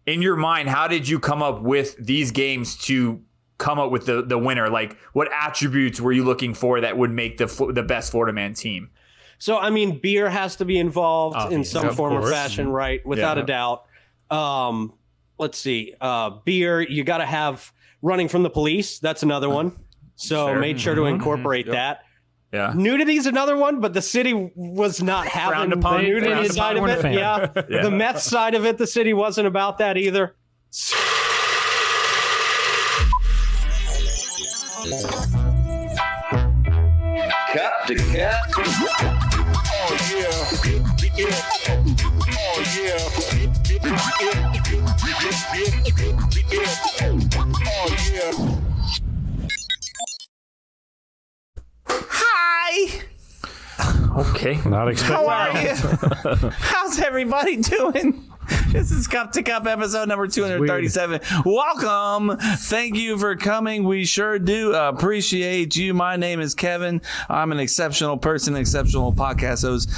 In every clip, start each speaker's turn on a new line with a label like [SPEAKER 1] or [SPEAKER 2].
[SPEAKER 1] in your mind, how did you come up with these games to come up with the winner? Like, what attributes were you looking for that would make the best Florida Man team?
[SPEAKER 2] So, I mean, beer has to be involved in some form or fashion, right? Without a doubt. Let's see. Beer, you got to have running from the police. That's another one. So made sure to incorporate that.
[SPEAKER 1] Yeah.
[SPEAKER 2] Nudity is another one, but the city was not having the nudity side of it. Yeah. The meth side of it, the city wasn't about that either.
[SPEAKER 3] Cap to cap. Oh yeah. Oh yeah.
[SPEAKER 1] Hi. Okay.
[SPEAKER 4] Not expecting.
[SPEAKER 1] How are you? How's everybody doing? This is Cup to Cup episode number 237. Welcome. Thank you for coming. We sure do appreciate you. My name is Kevin. I'm an exceptional person, exceptional podcast host.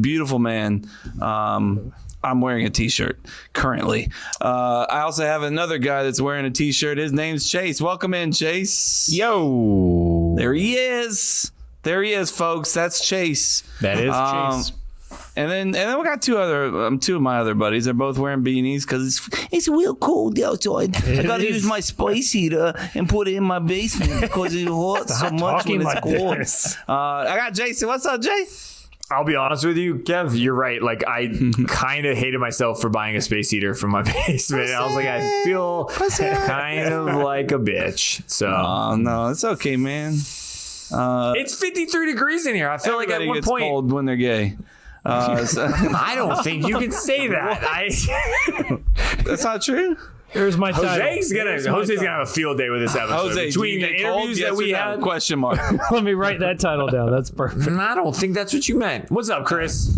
[SPEAKER 1] Beautiful man. I'm wearing a t-shirt currently. I also have another guy that's wearing a t-shirt. His name's Chase. Welcome in, Chase.
[SPEAKER 4] Yo.
[SPEAKER 1] There he is. There he is, folks. That's Chase.
[SPEAKER 4] That is Chase.
[SPEAKER 1] And then we got two of my other buddies. They're both wearing beanies because it's real cold outside. I got to use my spice heater and put it in my basement because it's hot so much when it's cold. I got Jason. What's up, Jay? I'll be honest with you, Kev. You're right. Like, I kind of hated myself for buying a space heater from my basement. I was like, I feel kind of like a bitch. So no, it's okay, man. It's 53 degrees in here. I feel like at one point cold when they're gay. I don't think you can say that. That's not true.
[SPEAKER 4] Here's my title.
[SPEAKER 1] Jose's gonna have a field day with this episode. Jose, between the interviews that we had, question mark.
[SPEAKER 4] Let me write that title down. That's perfect.
[SPEAKER 1] I don't think that's what you meant. What's up, Chris?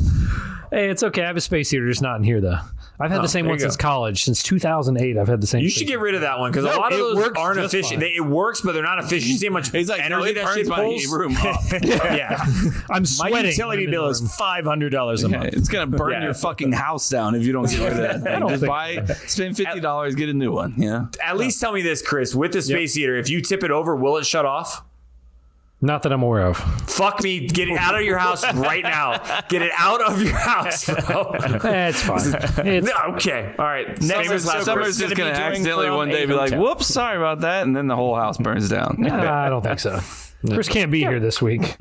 [SPEAKER 4] Hey, it's okay. I have a space heater, just not in here though. I've had the same one since college. Since 2008, I've had the same.
[SPEAKER 1] You should get rid of that one because a lot of those aren't efficient. It works, but they're not efficient. You see how much energy that shit pulls? Room up. Yeah,
[SPEAKER 4] I'm sweating.
[SPEAKER 5] My utility bill is $500 a month.
[SPEAKER 1] It's gonna burn your fucking house down if you don't get rid of that. Just spend $50, get a new one. Yeah. At least tell me this, Chris. With the space heater, if you tip it over, will it shut off?
[SPEAKER 4] Not that I'm aware of.
[SPEAKER 1] Fuck me. Get it out of your house right now. Get it out of your house, bro.
[SPEAKER 4] It's fine.
[SPEAKER 1] Okay. All right. Summer's just going to accidentally one day be like, whoops, sorry about that. And then the whole house burns down.
[SPEAKER 4] I don't think so. Chris can't be here this week.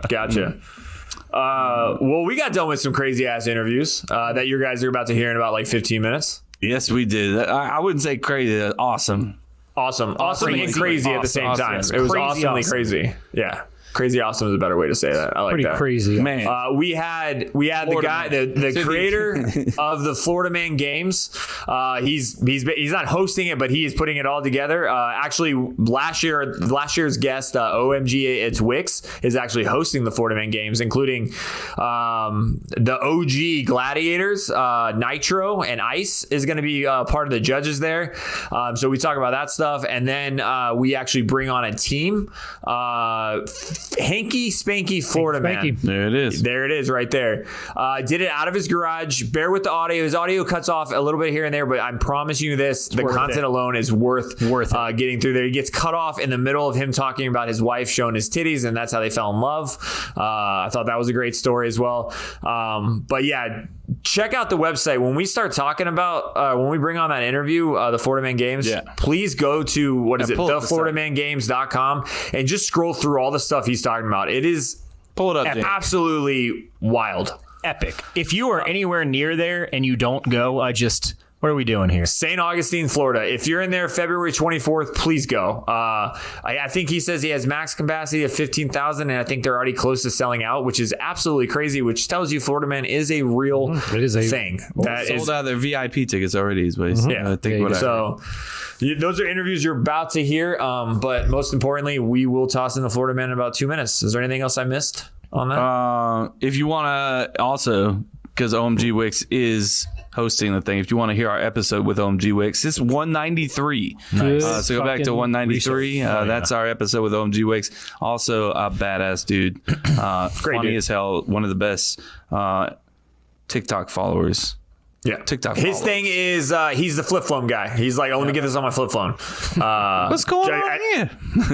[SPEAKER 1] Gotcha. Well, we got done with some crazy ass interviews that you guys are about to hear in about like 15 minutes. Yes, we did. I wouldn't say crazy. Awesome. Awesome and crazy at the same time. It was awesomely crazy. Yeah. Crazy awesome is a better way to say that. I like
[SPEAKER 4] pretty
[SPEAKER 1] that.
[SPEAKER 4] Crazy,
[SPEAKER 1] man. We had the guy, the creator of the Florida Man Games. He's not hosting it, but he is putting it all together. Actually, last year's guest, OMG, it's Wix, is actually hosting the Florida Man Games, including the OG Gladiators, Nitro and Ice is going to be part of the judges there. So we talk about that stuff, and then we actually bring on a team. Hanky Spanky Florida Man. There it is right there. Did it out of his garage. Bear with the audio. His audio cuts off a little bit here and there, but I promise you this, the content alone is worth getting through there. He gets cut off in the middle of him talking about his wife showing his titties, and that's how they fell in love. I thought that was a great story as well. But yeah, check out the website. When we start talking about, when we bring on that interview, the Florida Man Games, please go to, thefloridamangames.com and just scroll through all the stuff he's talking about. It is absolutely wild.
[SPEAKER 5] Epic. If you are anywhere near there and you don't go, what are we doing here?
[SPEAKER 1] St. Augustine, Florida. If you're in there February 24th, please go. I think he says he has max capacity of 15,000, and I think they're already close to selling out, which is absolutely crazy, which tells you Florida Man is a real thing. That sold out their VIP tickets already. Yeah, I think so. Those are interviews you're about to hear, but most importantly, we will toss in the Florida Man in about 2 minutes. Is there anything else I missed on that? If you want to also, because OMG Wix is hosting the thing, if you want to hear our episode with OMG Wix, it's 193. Nice. So go back to 193. That's our episode with OMG Wix. Also a badass dude. Funny as hell. One of the best TikTok followers Yeah.
[SPEAKER 6] TikTok.
[SPEAKER 1] His thing is he's the flip phone guy. He's like, oh, let me get this on my flip phone.
[SPEAKER 6] What's going on here?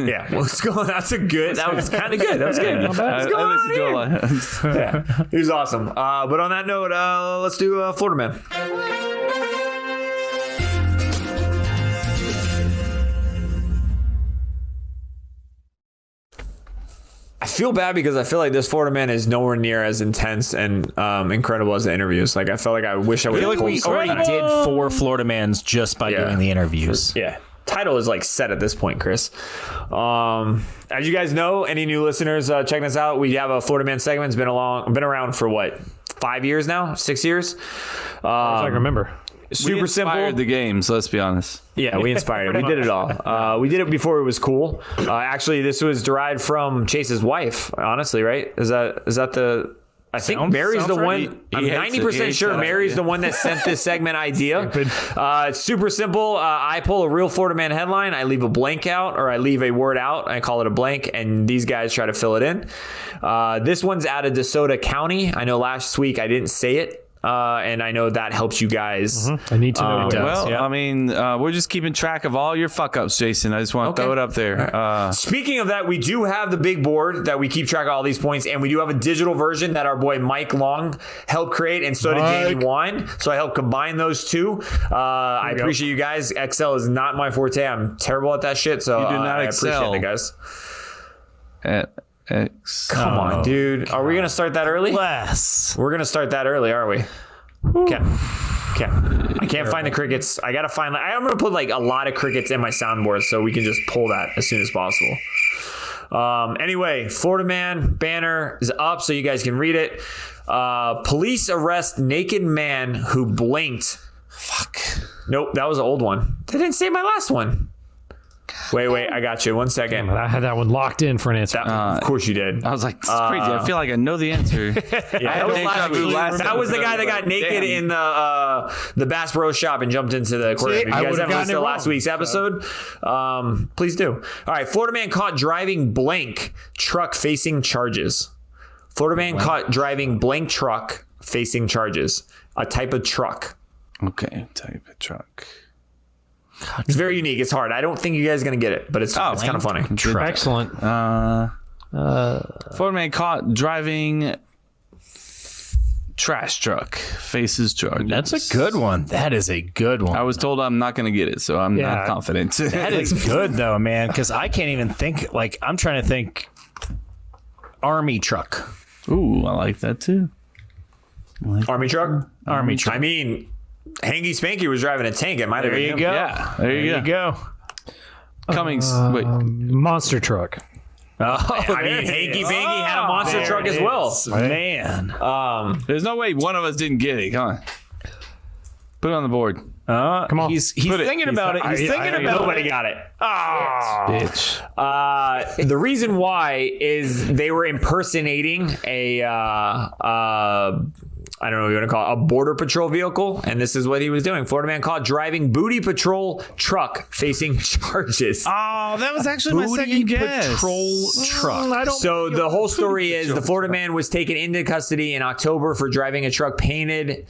[SPEAKER 1] Yeah. What's going on? That was kind of good. That was good. What's
[SPEAKER 6] I
[SPEAKER 1] going on
[SPEAKER 6] listen to a lot.
[SPEAKER 1] yeah. He was awesome. But on that note, let's do Florida Man. I feel bad because I feel like this Florida Man is nowhere near as intense and incredible as the interviews. Like I felt like I wish I would.
[SPEAKER 5] I feel like we already did 4 Florida Mans just by doing the interviews.
[SPEAKER 1] Yeah. Title is like set at this point, Chris. As you guys know, any new listeners checking us out, we have a Florida Man segment. It's been around for what, 5 years now, 6 years.
[SPEAKER 4] I remember.
[SPEAKER 1] Super
[SPEAKER 6] we
[SPEAKER 1] simple.
[SPEAKER 6] The games. Let's be honst.
[SPEAKER 1] Yeah, we inspired it. We did it all. We did it before it was cool. Actually, this was derived from Chase's wife. Honestly, right? Is that the? I think Mary's the one. I'm 90% sure Mary's the one that sent this segment idea. It's super simple. I pull a real Florida Man headline. I leave a blank out, or I leave a word out. I call it a blank, and these guys try to fill it in. This one's out of DeSoto County. I know last week I didn't say it. And I know that helps you guys.
[SPEAKER 4] I need to know.
[SPEAKER 6] Well, I mean, we're just keeping track of all your fuck ups, Jason. I just want to throw it up there.
[SPEAKER 1] Speaking of that, we do have the big board that we keep track of all these points, and we do have a digital version that our boy Mike Long helped create, and so did Danny Wine. So I helped combine those two. I appreciate you guys. Excel is not my forte. I'm terrible at that shit. So
[SPEAKER 6] you do not
[SPEAKER 1] I
[SPEAKER 6] excel.
[SPEAKER 1] appreciate it, guys. Come on, dude. God. Are we gonna start that early? We're gonna start that early, are we? Okay. I can't find the crickets. I gotta find. I'm gonna put like a lot of crickets in my soundboard so we can just pull that as soon as possible. Anyway, Florida Man banner is up so you guys can read it. Police arrest naked man who blinked. Fuck. Nope, that was an old one. They didn't say my last one. Wait, I got you. 1 second.
[SPEAKER 4] I had that one locked in for an answer.
[SPEAKER 1] Of course you did.
[SPEAKER 6] I was like, this is crazy. I feel like I know the answer.
[SPEAKER 1] Yeah, that was the guy that got naked in the Bass Pro Shop and jumped into the aquarium. If you guys haven't listened to last week's episode, please do. All right, Florida man caught driving blank truck facing charges. Florida man caught driving blank truck facing charges. A type of truck.
[SPEAKER 6] Okay, type of truck.
[SPEAKER 1] It's very unique. It's hard. I don't think you guys are going to get it, but it's kind of funny.
[SPEAKER 4] Excellent.
[SPEAKER 6] Florida man caught driving trash truck faces charges.
[SPEAKER 5] That's a good one. That is a good one.
[SPEAKER 6] I was told I'm not going to get it, so I'm not confident.
[SPEAKER 5] That is good, though, man, because I can't even think. Like, I'm trying to think army truck.
[SPEAKER 6] Ooh, I like that, too.
[SPEAKER 1] Army truck?
[SPEAKER 5] Army truck.
[SPEAKER 1] I mean... Hanky Spanky was driving a tank. It might have been him.
[SPEAKER 6] Yeah, there you go. Cummings. Wait.
[SPEAKER 4] Monster truck.
[SPEAKER 1] I mean, Hanky Panky had a monster truck as well.
[SPEAKER 5] Man.
[SPEAKER 6] There's no way one of us didn't get it. Come on. Put it on the board.
[SPEAKER 5] Come on. He's thinking about it. He's thinking about it.
[SPEAKER 1] Nobody got it.
[SPEAKER 6] Bitch.
[SPEAKER 1] The reason why is they were impersonating I don't know what you want to call it, a border patrol vehicle, and this is what he was doing. Florida man caught driving booty patrol truck facing charges.
[SPEAKER 6] Oh, that was actually my second guess.
[SPEAKER 5] Patrol truck.
[SPEAKER 1] So the whole story is the Florida man was taken into custody in October for driving a truck painted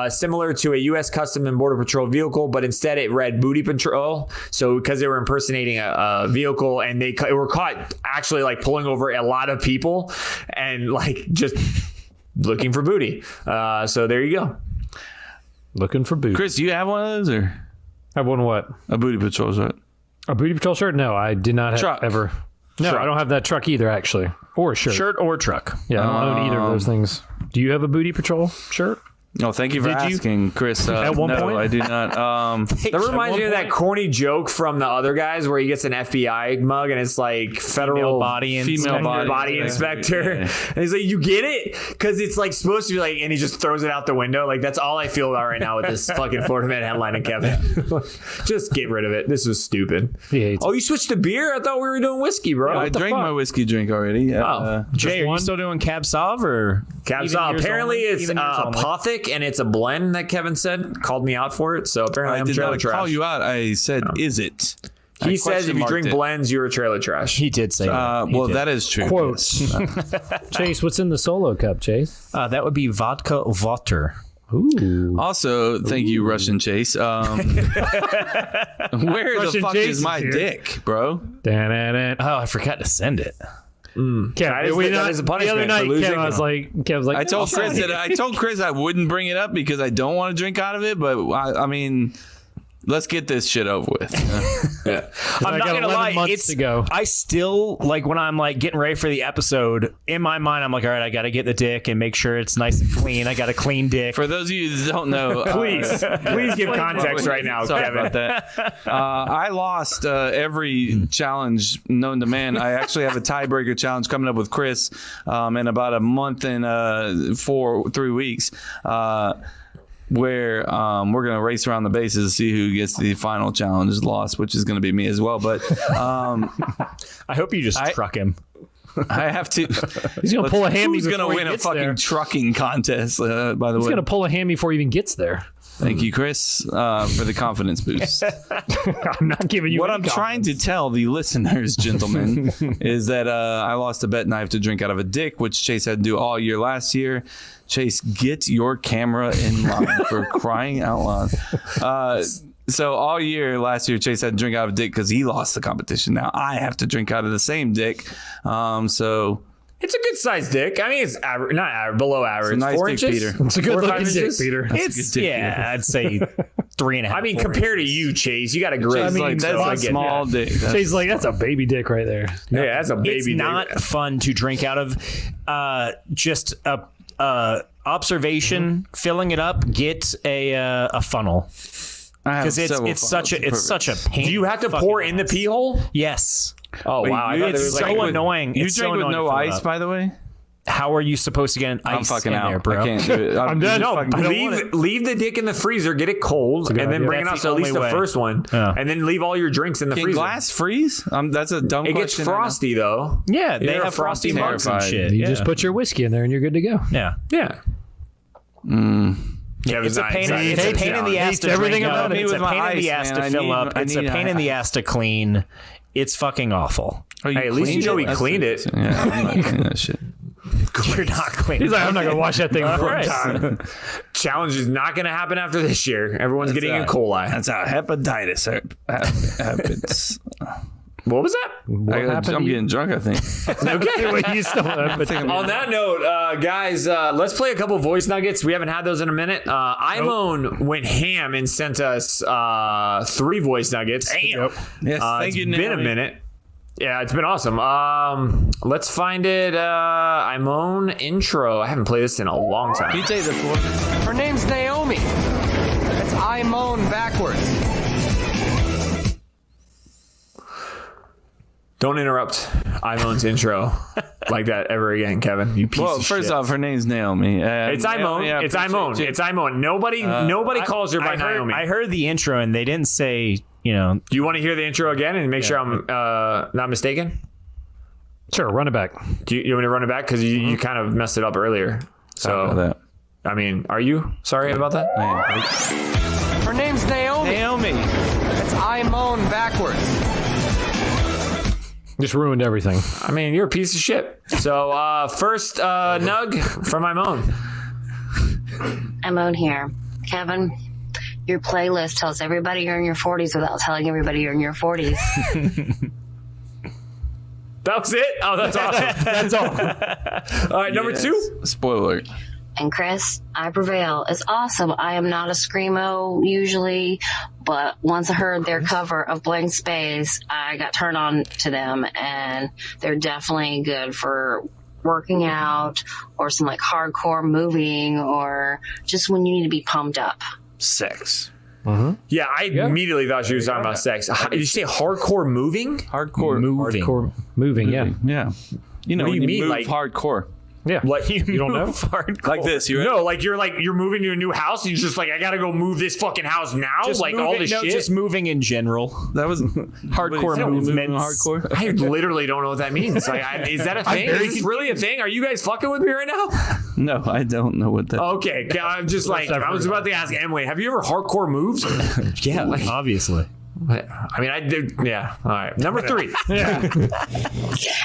[SPEAKER 1] similar to a U.S. Custom and Border Patrol vehicle, but instead it read booty patrol. So because they were impersonating a vehicle, and they were caught actually like pulling over a lot of people and like just looking for booty. So there you go.
[SPEAKER 4] Looking for booty.
[SPEAKER 6] Chris, do you have one of those, or
[SPEAKER 4] have one what?
[SPEAKER 6] A booty patrol shirt.
[SPEAKER 4] A booty patrol shirt? No, I did not have
[SPEAKER 6] truck.
[SPEAKER 4] Ever. No,
[SPEAKER 1] truck.
[SPEAKER 4] I don't have that truck either, actually. Or a shirt.
[SPEAKER 5] Shirt or truck.
[SPEAKER 4] Yeah, I don't own either of those things. Do you have a booty patrol shirt?
[SPEAKER 6] No, thank you for asking, Chris.
[SPEAKER 4] At one point?
[SPEAKER 6] I do not.
[SPEAKER 1] That reminds me of that corny joke from the other guys where he gets an FBI mug and it's like federal
[SPEAKER 6] female
[SPEAKER 1] body inspector.
[SPEAKER 6] Yeah.
[SPEAKER 1] And he's like, you get it? Because it's like supposed to be like, and he just throws it out the window. Like, that's all I feel about right now with this fucking Florida man headline and Kevin. Just get rid of it. This was stupid. Oh, you switched to beer? I thought we were doing whiskey, bro.
[SPEAKER 6] Yeah, I drank my whiskey drink already.
[SPEAKER 5] Jay, are you still doing Cab Sauv or?
[SPEAKER 1] Cab Sauv. Apparently it's Apothic and it's a blend that Kevin said. Called me out for it. So apparently I'm trailer trash.
[SPEAKER 6] Call you out. I said, is it?
[SPEAKER 1] He says if you drink blends, you're a trailer trash.
[SPEAKER 5] He did say that.
[SPEAKER 6] Well, that is true.
[SPEAKER 4] Quotes. Chase, what's in the solo cup, Chase?
[SPEAKER 5] That would be vodka water.
[SPEAKER 4] Ooh.
[SPEAKER 6] Also, thank you, Russian Chase. Where
[SPEAKER 4] Russian
[SPEAKER 6] the fuck
[SPEAKER 4] Chase
[SPEAKER 6] is my
[SPEAKER 4] is here.
[SPEAKER 6] dick, bro?
[SPEAKER 4] Da-da-da.
[SPEAKER 5] Oh, I forgot to send it.
[SPEAKER 1] That is a punishment
[SPEAKER 4] the other night,
[SPEAKER 1] for losing.
[SPEAKER 4] Kev was like,
[SPEAKER 6] I told Chris I wouldn't bring it up because I don't want to drink out of it, but I mean, let's get this shit over with.
[SPEAKER 5] I'm not
[SPEAKER 4] got
[SPEAKER 5] gonna
[SPEAKER 4] 11
[SPEAKER 5] lie.
[SPEAKER 4] months to go.
[SPEAKER 5] I still like when I'm like getting ready for the episode. In my mind, I'm like, all right, I got to get the dick and make sure it's nice and clean. I got a clean dick.
[SPEAKER 6] For those of you that don't know,
[SPEAKER 1] Please give context right now,
[SPEAKER 6] sorry
[SPEAKER 1] Kevin.
[SPEAKER 6] about that. I lost every challenge known to man. I actually have a tiebreaker challenge coming up with Chris in about a month and 3 weeks. Where we're going to race around the bases to see who gets the final challenge loss, which is going to be me as well. But
[SPEAKER 5] I hope you just truck him.
[SPEAKER 6] I have to.
[SPEAKER 4] he's going to pull a hammy
[SPEAKER 6] Who's going to
[SPEAKER 4] before he
[SPEAKER 6] win a
[SPEAKER 4] gets
[SPEAKER 6] fucking
[SPEAKER 4] there.
[SPEAKER 6] trucking contest, by the
[SPEAKER 4] He's
[SPEAKER 6] way?
[SPEAKER 4] going to pull a hammy before he even gets there.
[SPEAKER 6] Thank you, Chris, for the confidence boost.
[SPEAKER 4] I'm not giving you
[SPEAKER 6] What
[SPEAKER 4] any
[SPEAKER 6] I'm trying to tell the listeners, gentlemen, is that I lost a bet and I have to drink out of a dick, which Chase had to do all year last year. Chase, get your camera in line for crying out loud. So all year last year, Chase had to drink out of a dick because he lost the competition. Now I have to drink out of the same dick. So
[SPEAKER 1] It's a good sized dick. I mean, it's not average, below average.
[SPEAKER 6] It's a nice
[SPEAKER 1] 4
[SPEAKER 6] dick,
[SPEAKER 1] inches.
[SPEAKER 6] Peter.
[SPEAKER 4] It's a good
[SPEAKER 1] 4 or 5
[SPEAKER 4] looking dick,
[SPEAKER 1] inches?
[SPEAKER 4] Peter.
[SPEAKER 5] It's
[SPEAKER 6] dick,
[SPEAKER 5] I'd say 3.5.
[SPEAKER 1] I mean,
[SPEAKER 5] 4
[SPEAKER 1] compared to
[SPEAKER 5] inches.
[SPEAKER 1] you, Chase, you got a great.
[SPEAKER 6] Chase,
[SPEAKER 4] mean,
[SPEAKER 6] like,
[SPEAKER 1] so
[SPEAKER 6] that's
[SPEAKER 1] I
[SPEAKER 6] a
[SPEAKER 1] get
[SPEAKER 6] small dick.
[SPEAKER 4] Chase like, that's a baby dick right there.
[SPEAKER 1] Yeah, that's a baby
[SPEAKER 5] It's
[SPEAKER 1] dick.
[SPEAKER 5] not fun to drink out of. Just a observation. Filling it up. Get a funnel because it's such a pain.
[SPEAKER 1] Do you have to pour in the pee hole?
[SPEAKER 5] Yes.
[SPEAKER 1] Oh
[SPEAKER 6] Wait,
[SPEAKER 1] wow! I thought
[SPEAKER 5] it's
[SPEAKER 1] it was
[SPEAKER 5] so
[SPEAKER 1] like
[SPEAKER 5] annoying.
[SPEAKER 6] You
[SPEAKER 5] It's so
[SPEAKER 6] drink with
[SPEAKER 5] annoying
[SPEAKER 6] no
[SPEAKER 5] to fill it
[SPEAKER 6] ice,
[SPEAKER 5] up.
[SPEAKER 6] by the way?
[SPEAKER 5] How are you supposed to get
[SPEAKER 6] I'm
[SPEAKER 5] ice
[SPEAKER 6] fucking
[SPEAKER 5] in
[SPEAKER 6] out.
[SPEAKER 5] there, bro?
[SPEAKER 6] I can't do it.
[SPEAKER 4] I'm done.
[SPEAKER 6] just
[SPEAKER 4] No,
[SPEAKER 6] fucking-
[SPEAKER 4] I don't want it.
[SPEAKER 1] leave the dick in the freezer, get it cold, and then
[SPEAKER 4] idea.
[SPEAKER 1] bring it
[SPEAKER 5] That's
[SPEAKER 1] out.
[SPEAKER 5] the
[SPEAKER 1] So at least
[SPEAKER 5] only
[SPEAKER 1] the
[SPEAKER 5] way.
[SPEAKER 1] first one,
[SPEAKER 5] Yeah.
[SPEAKER 1] and then leave all your drinks in the
[SPEAKER 6] Can
[SPEAKER 1] freezer.
[SPEAKER 6] glass freeze? That's a dumb
[SPEAKER 1] It gets
[SPEAKER 6] question.
[SPEAKER 1] frosty though.
[SPEAKER 5] Yeah, they
[SPEAKER 1] They're
[SPEAKER 5] have frosty
[SPEAKER 1] frosty
[SPEAKER 5] mugs and
[SPEAKER 6] terrified.
[SPEAKER 5] shit.
[SPEAKER 4] You
[SPEAKER 5] yeah.
[SPEAKER 4] just put your whiskey in there and you're good to go.
[SPEAKER 5] yeah.
[SPEAKER 1] Yeah.
[SPEAKER 5] It's a pain. It's a pain in the ass to
[SPEAKER 4] everything
[SPEAKER 5] drink
[SPEAKER 4] about
[SPEAKER 5] out.
[SPEAKER 4] it.
[SPEAKER 5] It's a
[SPEAKER 6] With my
[SPEAKER 5] pain in the
[SPEAKER 6] ice,
[SPEAKER 5] ass
[SPEAKER 6] man.
[SPEAKER 5] to
[SPEAKER 6] I
[SPEAKER 5] fill
[SPEAKER 6] need-
[SPEAKER 5] up.
[SPEAKER 6] I
[SPEAKER 5] It's a
[SPEAKER 6] need
[SPEAKER 5] pain in the ass to clean. It's fucking awful.
[SPEAKER 6] Oh, you
[SPEAKER 1] Hey, at least you
[SPEAKER 6] cleaned
[SPEAKER 1] know
[SPEAKER 6] it?
[SPEAKER 1] he
[SPEAKER 6] That's
[SPEAKER 1] cleaned it.
[SPEAKER 6] Yeah, I'm not cleaning that shit.
[SPEAKER 5] You're not clean.
[SPEAKER 4] He's like, I'm not going to wash that thing one
[SPEAKER 5] right.
[SPEAKER 4] time.
[SPEAKER 1] Challenge is not going to happen after this year. Everyone's getting E. coli.
[SPEAKER 6] That's how hepatitis happens.
[SPEAKER 1] What was that?
[SPEAKER 6] I'm getting drunk, I think.
[SPEAKER 4] Okay, wait, you still
[SPEAKER 1] On that note, guys, let's play a couple voice nuggets. We haven't had those in a minute. Imone went ham and sent us 3 voice nuggets.
[SPEAKER 5] Damn.
[SPEAKER 6] Yes, thank
[SPEAKER 1] It's
[SPEAKER 6] you,
[SPEAKER 1] been a
[SPEAKER 6] Naomi.
[SPEAKER 1] minute. Yeah, it's been awesome. Let's find it. Imone intro. I haven't played this in a long
[SPEAKER 6] Can you
[SPEAKER 1] time.
[SPEAKER 6] take this one?
[SPEAKER 7] Her name's Naomi. That's I moan backwards.
[SPEAKER 1] Don't interrupt Imone's intro like that ever again, Kevin. You piece
[SPEAKER 6] Well,
[SPEAKER 1] of
[SPEAKER 6] first
[SPEAKER 1] shit.
[SPEAKER 6] off, her name's Naomi.
[SPEAKER 1] It's Imone.
[SPEAKER 6] Naomi, I
[SPEAKER 1] It's
[SPEAKER 6] appreciate
[SPEAKER 1] Imone.
[SPEAKER 6] you.
[SPEAKER 1] It's Imone. Nobody calls her by Naomi.
[SPEAKER 5] I heard the intro and they didn't say,
[SPEAKER 1] Do you want to hear the intro again and make sure I'm not mistaken?
[SPEAKER 4] Sure, run it back.
[SPEAKER 1] Do you want me to run it back? Because you kind of messed it up earlier.
[SPEAKER 6] Sorry about
[SPEAKER 1] So,
[SPEAKER 6] that.
[SPEAKER 1] I mean, are you sorry about that?
[SPEAKER 7] Her name's Naomi.
[SPEAKER 6] Naomi.
[SPEAKER 7] That's I moan backwards.
[SPEAKER 4] Just ruined everything.
[SPEAKER 1] I mean, you're a piece of shit. So, first nug from Imone.
[SPEAKER 8] Imone here. Kevin, your playlist tells everybody you're in your 40s without telling everybody you're in your 40s.
[SPEAKER 1] That was it? Oh, that's awesome. That's all. All right, number 2.
[SPEAKER 6] Spoiler alert.
[SPEAKER 8] And Chris, I prevail. It's awesome. I am not a screamo usually, but once I heard their cover of Blank Space, I got turned on to them, and they're definitely good for working out or some like hardcore moving or just when you need to be pumped up.
[SPEAKER 6] Sex.
[SPEAKER 1] Yeah, I immediately thought she was talking about sex. Did you say hardcore moving?
[SPEAKER 6] Hardcore.
[SPEAKER 5] moving.
[SPEAKER 4] Hardcore moving, yeah.
[SPEAKER 6] Yeah. You know,
[SPEAKER 1] What do
[SPEAKER 6] when
[SPEAKER 1] you
[SPEAKER 6] you
[SPEAKER 1] mean,
[SPEAKER 6] move
[SPEAKER 1] like-
[SPEAKER 6] hardcore.
[SPEAKER 4] Yeah.
[SPEAKER 1] Like
[SPEAKER 4] you don't know?
[SPEAKER 6] Like this. You ready?
[SPEAKER 1] No, like you're moving to a new house and you're just like, I gotta go move this fucking house now.
[SPEAKER 5] Just
[SPEAKER 1] like
[SPEAKER 5] moving,
[SPEAKER 1] all this
[SPEAKER 5] no,
[SPEAKER 1] shit.
[SPEAKER 5] just moving in general.
[SPEAKER 6] That was hardcore
[SPEAKER 5] movements.
[SPEAKER 6] Hardcore.
[SPEAKER 1] I literally don't know what that means. Like, is that a thing? Is this really a thing? Are you guys fucking with me right now?
[SPEAKER 6] No, I don't know what that.
[SPEAKER 1] Okay, I'm just like, I was about to ask Emily, have you ever hardcore moved?
[SPEAKER 5] Yeah, obviously.
[SPEAKER 1] I mean, I did. Yeah. All right. Number 3.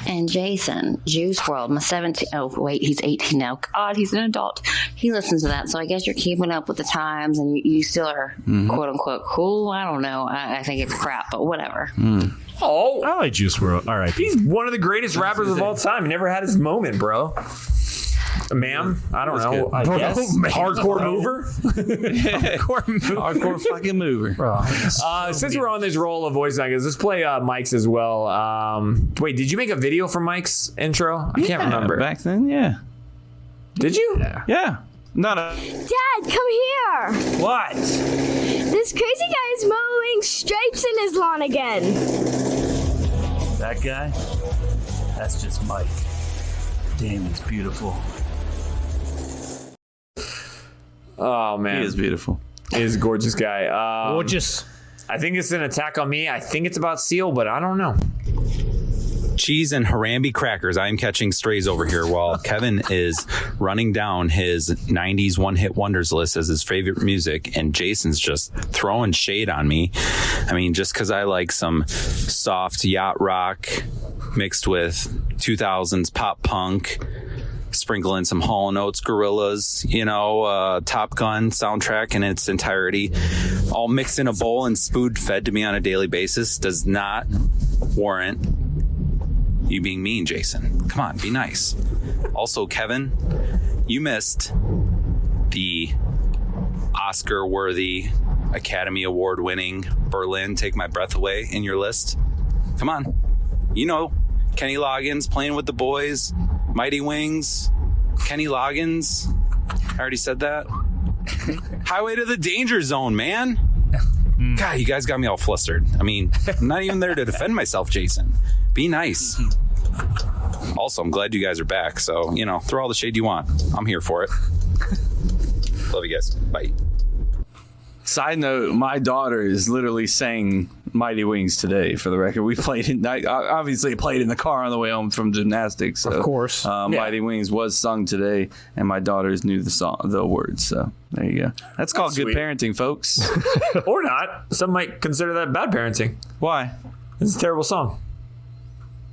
[SPEAKER 8] And Jason, Juice World, my 17. Oh, wait, he's 18 now. God, he's an adult. He listens to that. So I guess you're keeping up with the times and you still are quote unquote cool. I don't know. I think it's crap, but whatever.
[SPEAKER 1] Oh,
[SPEAKER 5] I like Juice WRLD. All right.
[SPEAKER 1] he's one of the greatest rappers of all time. He never had his moment, bro. Ma'am, I don't know.
[SPEAKER 6] good.
[SPEAKER 1] I guess hardcore mover.
[SPEAKER 6] Hardcore fucking mover.
[SPEAKER 1] Since we're on this roll of voice actors, let's play Mike's as well. Wait, did you make a video for Mike's intro? I can't remember.
[SPEAKER 6] Back then, yeah.
[SPEAKER 1] Did you?
[SPEAKER 6] Yeah. Not a.
[SPEAKER 9] Dad, come here.
[SPEAKER 5] What?
[SPEAKER 9] This crazy guy is mowing stripes in his lawn again.
[SPEAKER 5] That guy? That's just Mike. Damn, he's beautiful.
[SPEAKER 1] Oh man,
[SPEAKER 6] He is beautiful.
[SPEAKER 1] He is a gorgeous guy.
[SPEAKER 4] Gorgeous.
[SPEAKER 1] I think it's an attack on me. I think it's about Seal, but I don't know.
[SPEAKER 10] Cheese and Harambe crackers. I am catching strays over here while Kevin is running down his 90s one-hit wonders list as his favorite music, and Jason's just throwing shade on me. I mean, just because I like some soft yacht rock mixed with 2000s pop punk, sprinkle in some Hall & Oates, Gorillaz, Top Gun soundtrack in its entirety, all mixed in a bowl and spoon-fed to me on a daily basis does not warrant you being mean, Jason. Come on, be nice. Also, Kevin, you missed the Oscar-worthy, Academy Award-winning Berlin Take My Breath Away in your list. Come on. Kenny Loggins, Playing with the Boys, Mighty Wings, Kenny Loggins. I already said that. Highway to the Danger Zone, man. God, you guys got me all flustered. I mean, I'm not even there to defend myself, Jason. Be nice. Also, I'm glad you guys are back. So, throw all the shade you want. I'm here for it. Love you guys. Bye.
[SPEAKER 6] Side note, my daughter is literally sang Mighty Wings today, for the record. We played it. I obviously played in the car on the way home from gymnastics. So,
[SPEAKER 4] of course.
[SPEAKER 6] Mighty Wings was sung today, and my daughters knew the words. So there you go. That's called good parenting, folks.
[SPEAKER 1] Or not. Some might consider that bad parenting.
[SPEAKER 6] Why?
[SPEAKER 1] It's a terrible song.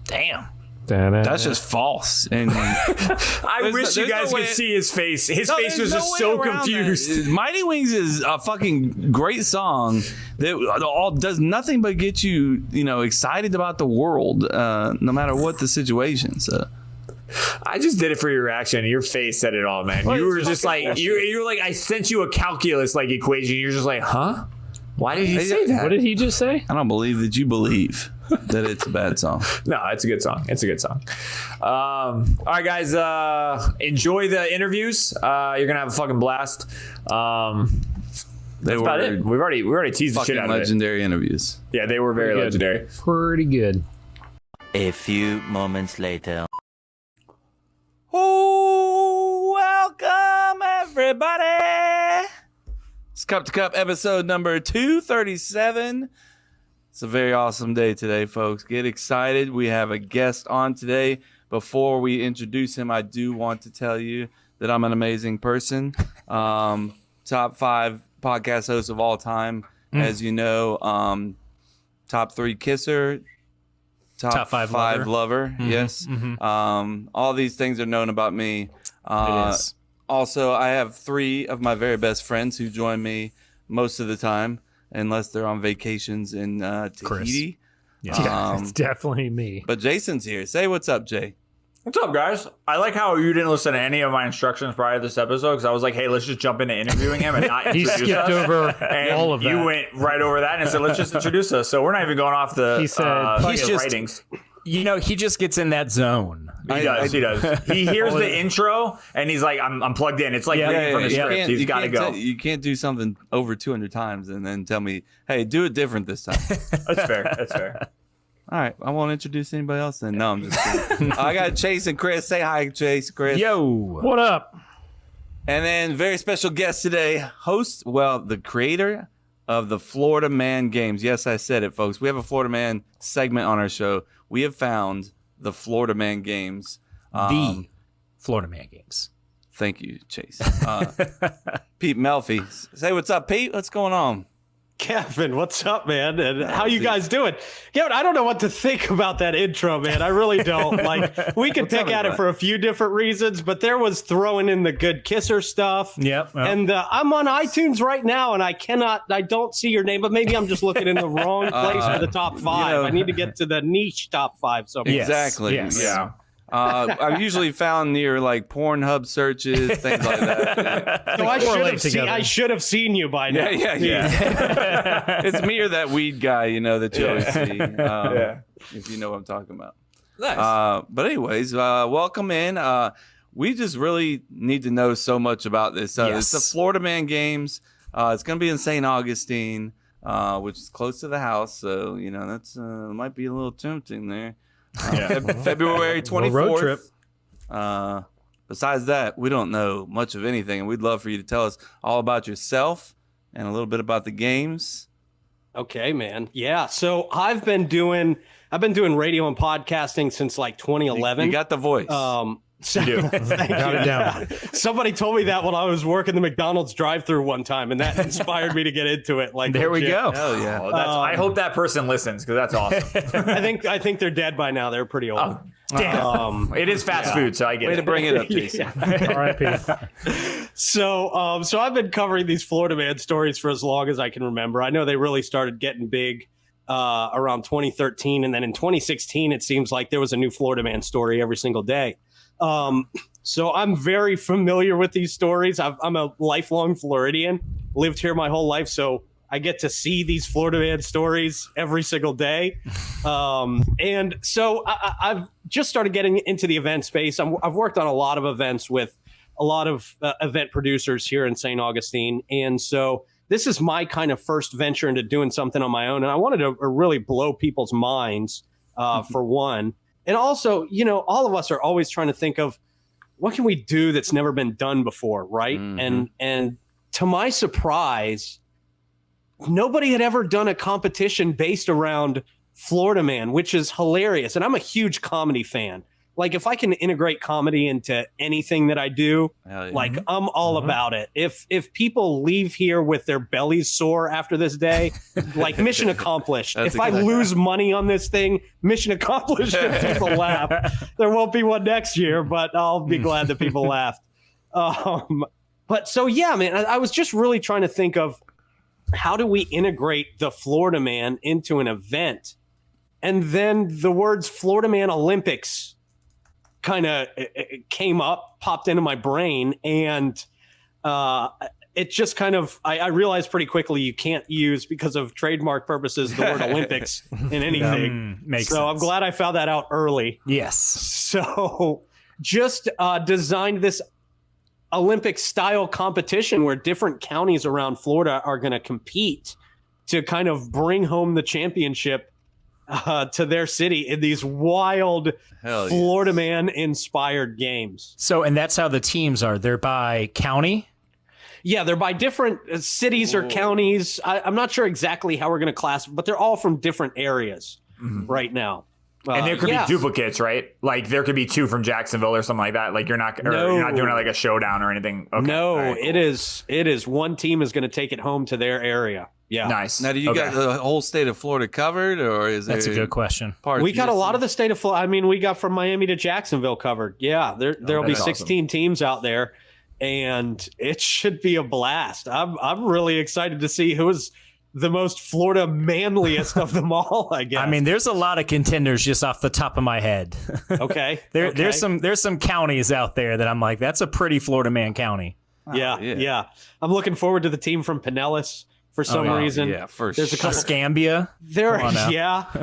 [SPEAKER 5] Damn.
[SPEAKER 6] That's just false. And
[SPEAKER 1] I wish you guys could see his face. His face was just so confused.
[SPEAKER 6] Mighty Wings is a fucking great song that all does nothing but get you, excited about the world, no matter what the situation. So
[SPEAKER 1] I just did it for your reaction. Your face said it all, man.
[SPEAKER 6] Well,
[SPEAKER 1] you were just like, you were like, I sent you a calculus equation. You're just like, huh? Why did he say that?
[SPEAKER 4] What did he just say?
[SPEAKER 6] I don't believe that you believe that it's a bad song.
[SPEAKER 1] No, it's a good song. It's a good song. All right, guys, enjoy the interviews. You're gonna have a fucking blast. That's about it. We've already teased the shit out of it.
[SPEAKER 6] Legendary interviews.
[SPEAKER 1] Yeah, they were very legendary.
[SPEAKER 4] Pretty good.
[SPEAKER 11] A few moments later.
[SPEAKER 6] Oh, welcome everybody. It's Cup to Cup episode number 237. It's a very awesome day today, folks. Get excited. We have a guest on today. Before we introduce him, I do want to tell you that I'm an amazing person. Top 5 podcast host of all time. As you know, top 3 kisser, top 5 lover. Mm-hmm. Yes. Mm-hmm. All these things are known about me. It is. Also, I have 3 of my very best friends who join me most of the time, unless they're on vacations in Tahiti.
[SPEAKER 4] Yeah, it's definitely me.
[SPEAKER 6] But Jason's here. Say what's up, Jay.
[SPEAKER 1] What's up, guys? I like how you didn't listen to any of my instructions prior to this episode because I was like, hey, let's just jump into interviewing him and not introduce us.
[SPEAKER 4] He skipped over all of that.
[SPEAKER 1] You went right over that and said, let's just introduce us. So we're not even going off the writings.
[SPEAKER 5] He just gets in that zone.
[SPEAKER 1] He does. He hears the intro and he's like, I'm plugged in. It's like reading from the script. He's got to go.
[SPEAKER 6] You can't do something over 200 times and then tell me, hey, do it different this time.
[SPEAKER 1] That's fair.
[SPEAKER 6] All right. I won't introduce anybody else then. No, I'm just kidding. I got Chase and Chris. Say hi, Chase, Chris.
[SPEAKER 5] Yo.
[SPEAKER 4] What up?
[SPEAKER 6] And then very special guest today, the creator of the Florida Man Games. Yes, I said it, folks. We have a Florida Man segment on our show. We have found the Florida Man Games.
[SPEAKER 5] The Florida Man Games.
[SPEAKER 6] Thank you, Chase. Pete Melfi. Say what's up, Pete. What's going on?
[SPEAKER 2] Kevin, what's up, man? And how you guys doing? Kevin, I don't know what to think about that intro, man. I really don't. Like, we could pick at it for a few different reasons, but there was throwing in the good kisser stuff.
[SPEAKER 5] Yep.
[SPEAKER 2] And I'm on iTunes right now, and I don't see your name, but maybe I'm just looking in the wrong place for the top 5. I need to get to the niche top 5. So
[SPEAKER 6] exactly.
[SPEAKER 5] Yes.
[SPEAKER 6] Yeah. I'm usually found near like Pornhub searches, things like that.
[SPEAKER 2] So I should have seen you by now.
[SPEAKER 6] Yeah. It's me or that weed guy, that you always see. If you know what I'm talking about.
[SPEAKER 1] Nice.
[SPEAKER 6] But anyways, welcome in. We just really need to know so much about this. It's the Florida Man Games. It's going to be in St. Augustine, which is close to the house. So, that's might be a little tempting there. February 24th.
[SPEAKER 4] Road trip.
[SPEAKER 6] Besides that, we don't know much of anything, and we'd love for you to tell us all about yourself and a little bit about the games.
[SPEAKER 2] Okay, man. Yeah. So I've been doing radio and podcasting since like 2011.
[SPEAKER 6] You got the voice.
[SPEAKER 2] Thank you.
[SPEAKER 4] down.
[SPEAKER 2] Somebody told me that when I was working the McDonald's drive-through one time, and that inspired me to get into it. Like,
[SPEAKER 5] there we go.
[SPEAKER 6] Hell yeah!
[SPEAKER 1] I hope that person listens because that's awesome.
[SPEAKER 2] I think they're dead by now. They're pretty old.
[SPEAKER 1] Oh, damn. It is fast food, so I get
[SPEAKER 6] Way
[SPEAKER 1] it.
[SPEAKER 6] to bring it up, Jason.
[SPEAKER 4] R.I.P.
[SPEAKER 2] So I've been covering these Florida Man stories for as long as I can remember. I know they really started getting big around 2013, and then in 2016, it seems like there was a new Florida Man story every single day. So I'm very familiar with these stories. I'm a lifelong Floridian, lived here my whole life. So I get to see these Florida Man stories every single day. And so I've just started getting into the event space. I've worked on a lot of events with a lot of event producers here in St. Augustine. And so this is my kind of first venture into doing something on my own. And I wanted to really blow people's minds, for one. And also, all of us are always trying to think of what can we do that's never been done before, right? Mm-hmm. And to my surprise, nobody had ever done a competition based around Florida Man, which is hilarious. And I'm a huge comedy fan. Like, if I can integrate comedy into anything that I do, like, I'm all about it. If people leave here with their bellies sore after this day, like, mission accomplished. If I lose money on this thing, mission accomplished. If people laugh, there won't be one next year, but I'll be glad that people laughed. But so, yeah, man, I was just really trying to think of how do we integrate the Florida Man into an event? And then the words Florida Man Olympics kind of came up, popped into my brain, and it just kind of, I realized pretty quickly you can't use, because of trademark purposes, the word Olympics in anything.
[SPEAKER 5] Makes
[SPEAKER 2] sense. I'm glad I found that out early.
[SPEAKER 5] Yes.
[SPEAKER 2] So just designed this Olympic style competition where different counties around Florida are going to compete to kind of bring home the championship to their city in these wild Florida Man inspired games.
[SPEAKER 5] So, and that's how the teams are. They're by county?
[SPEAKER 2] Yeah, they're by different cities or counties. I'm not sure exactly how we're going to class, but they're all from different areas right now.
[SPEAKER 1] And there could be duplicates, right? Like, there could be 2 from Jacksonville or something like that. Like, you're not doing it like a showdown or anything. Okay.
[SPEAKER 2] No,
[SPEAKER 1] right, cool.
[SPEAKER 2] It is one team is going to take it home to their area. Yeah.
[SPEAKER 1] Nice.
[SPEAKER 6] Now, do you got the whole state of Florida covered, or is
[SPEAKER 5] that's a good question?
[SPEAKER 2] We got a lot of the state of Florida. I mean, we got from Miami to Jacksonville covered. Yeah, there'll be 16 teams out there, and it should be a blast. I'm really excited to see who's the most Florida manliest of them all, I guess.
[SPEAKER 5] I mean, there's a lot of contenders just off the top of my head.
[SPEAKER 2] Okay.
[SPEAKER 5] There's some counties out there that I'm like, that's a pretty Florida Man county.
[SPEAKER 2] Yeah. I'm looking forward to the team from Pinellas. For some reason,
[SPEAKER 6] there's
[SPEAKER 2] a couple
[SPEAKER 5] Scambia.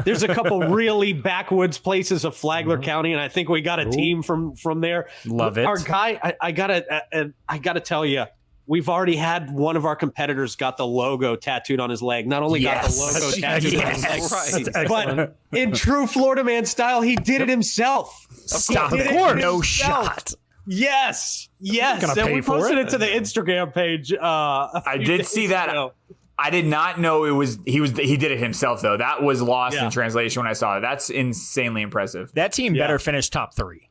[SPEAKER 2] There's a couple really backwoods places of Flagler County, and I think we got a team from there.
[SPEAKER 5] Love it.
[SPEAKER 2] Our guy, I gotta tell you, we've already had one of our competitors got the logo tattooed on his leg. Not only got the logo tattooed on his leg, but in true Florida Man style, he did it himself.
[SPEAKER 5] Stop it! No shot.
[SPEAKER 2] Yes. And we posted it to the Instagram page.
[SPEAKER 1] I did see that. I did not know he did it himself, though. That was lost in translation when I saw it. That's insanely impressive.
[SPEAKER 5] That team better finish top 3.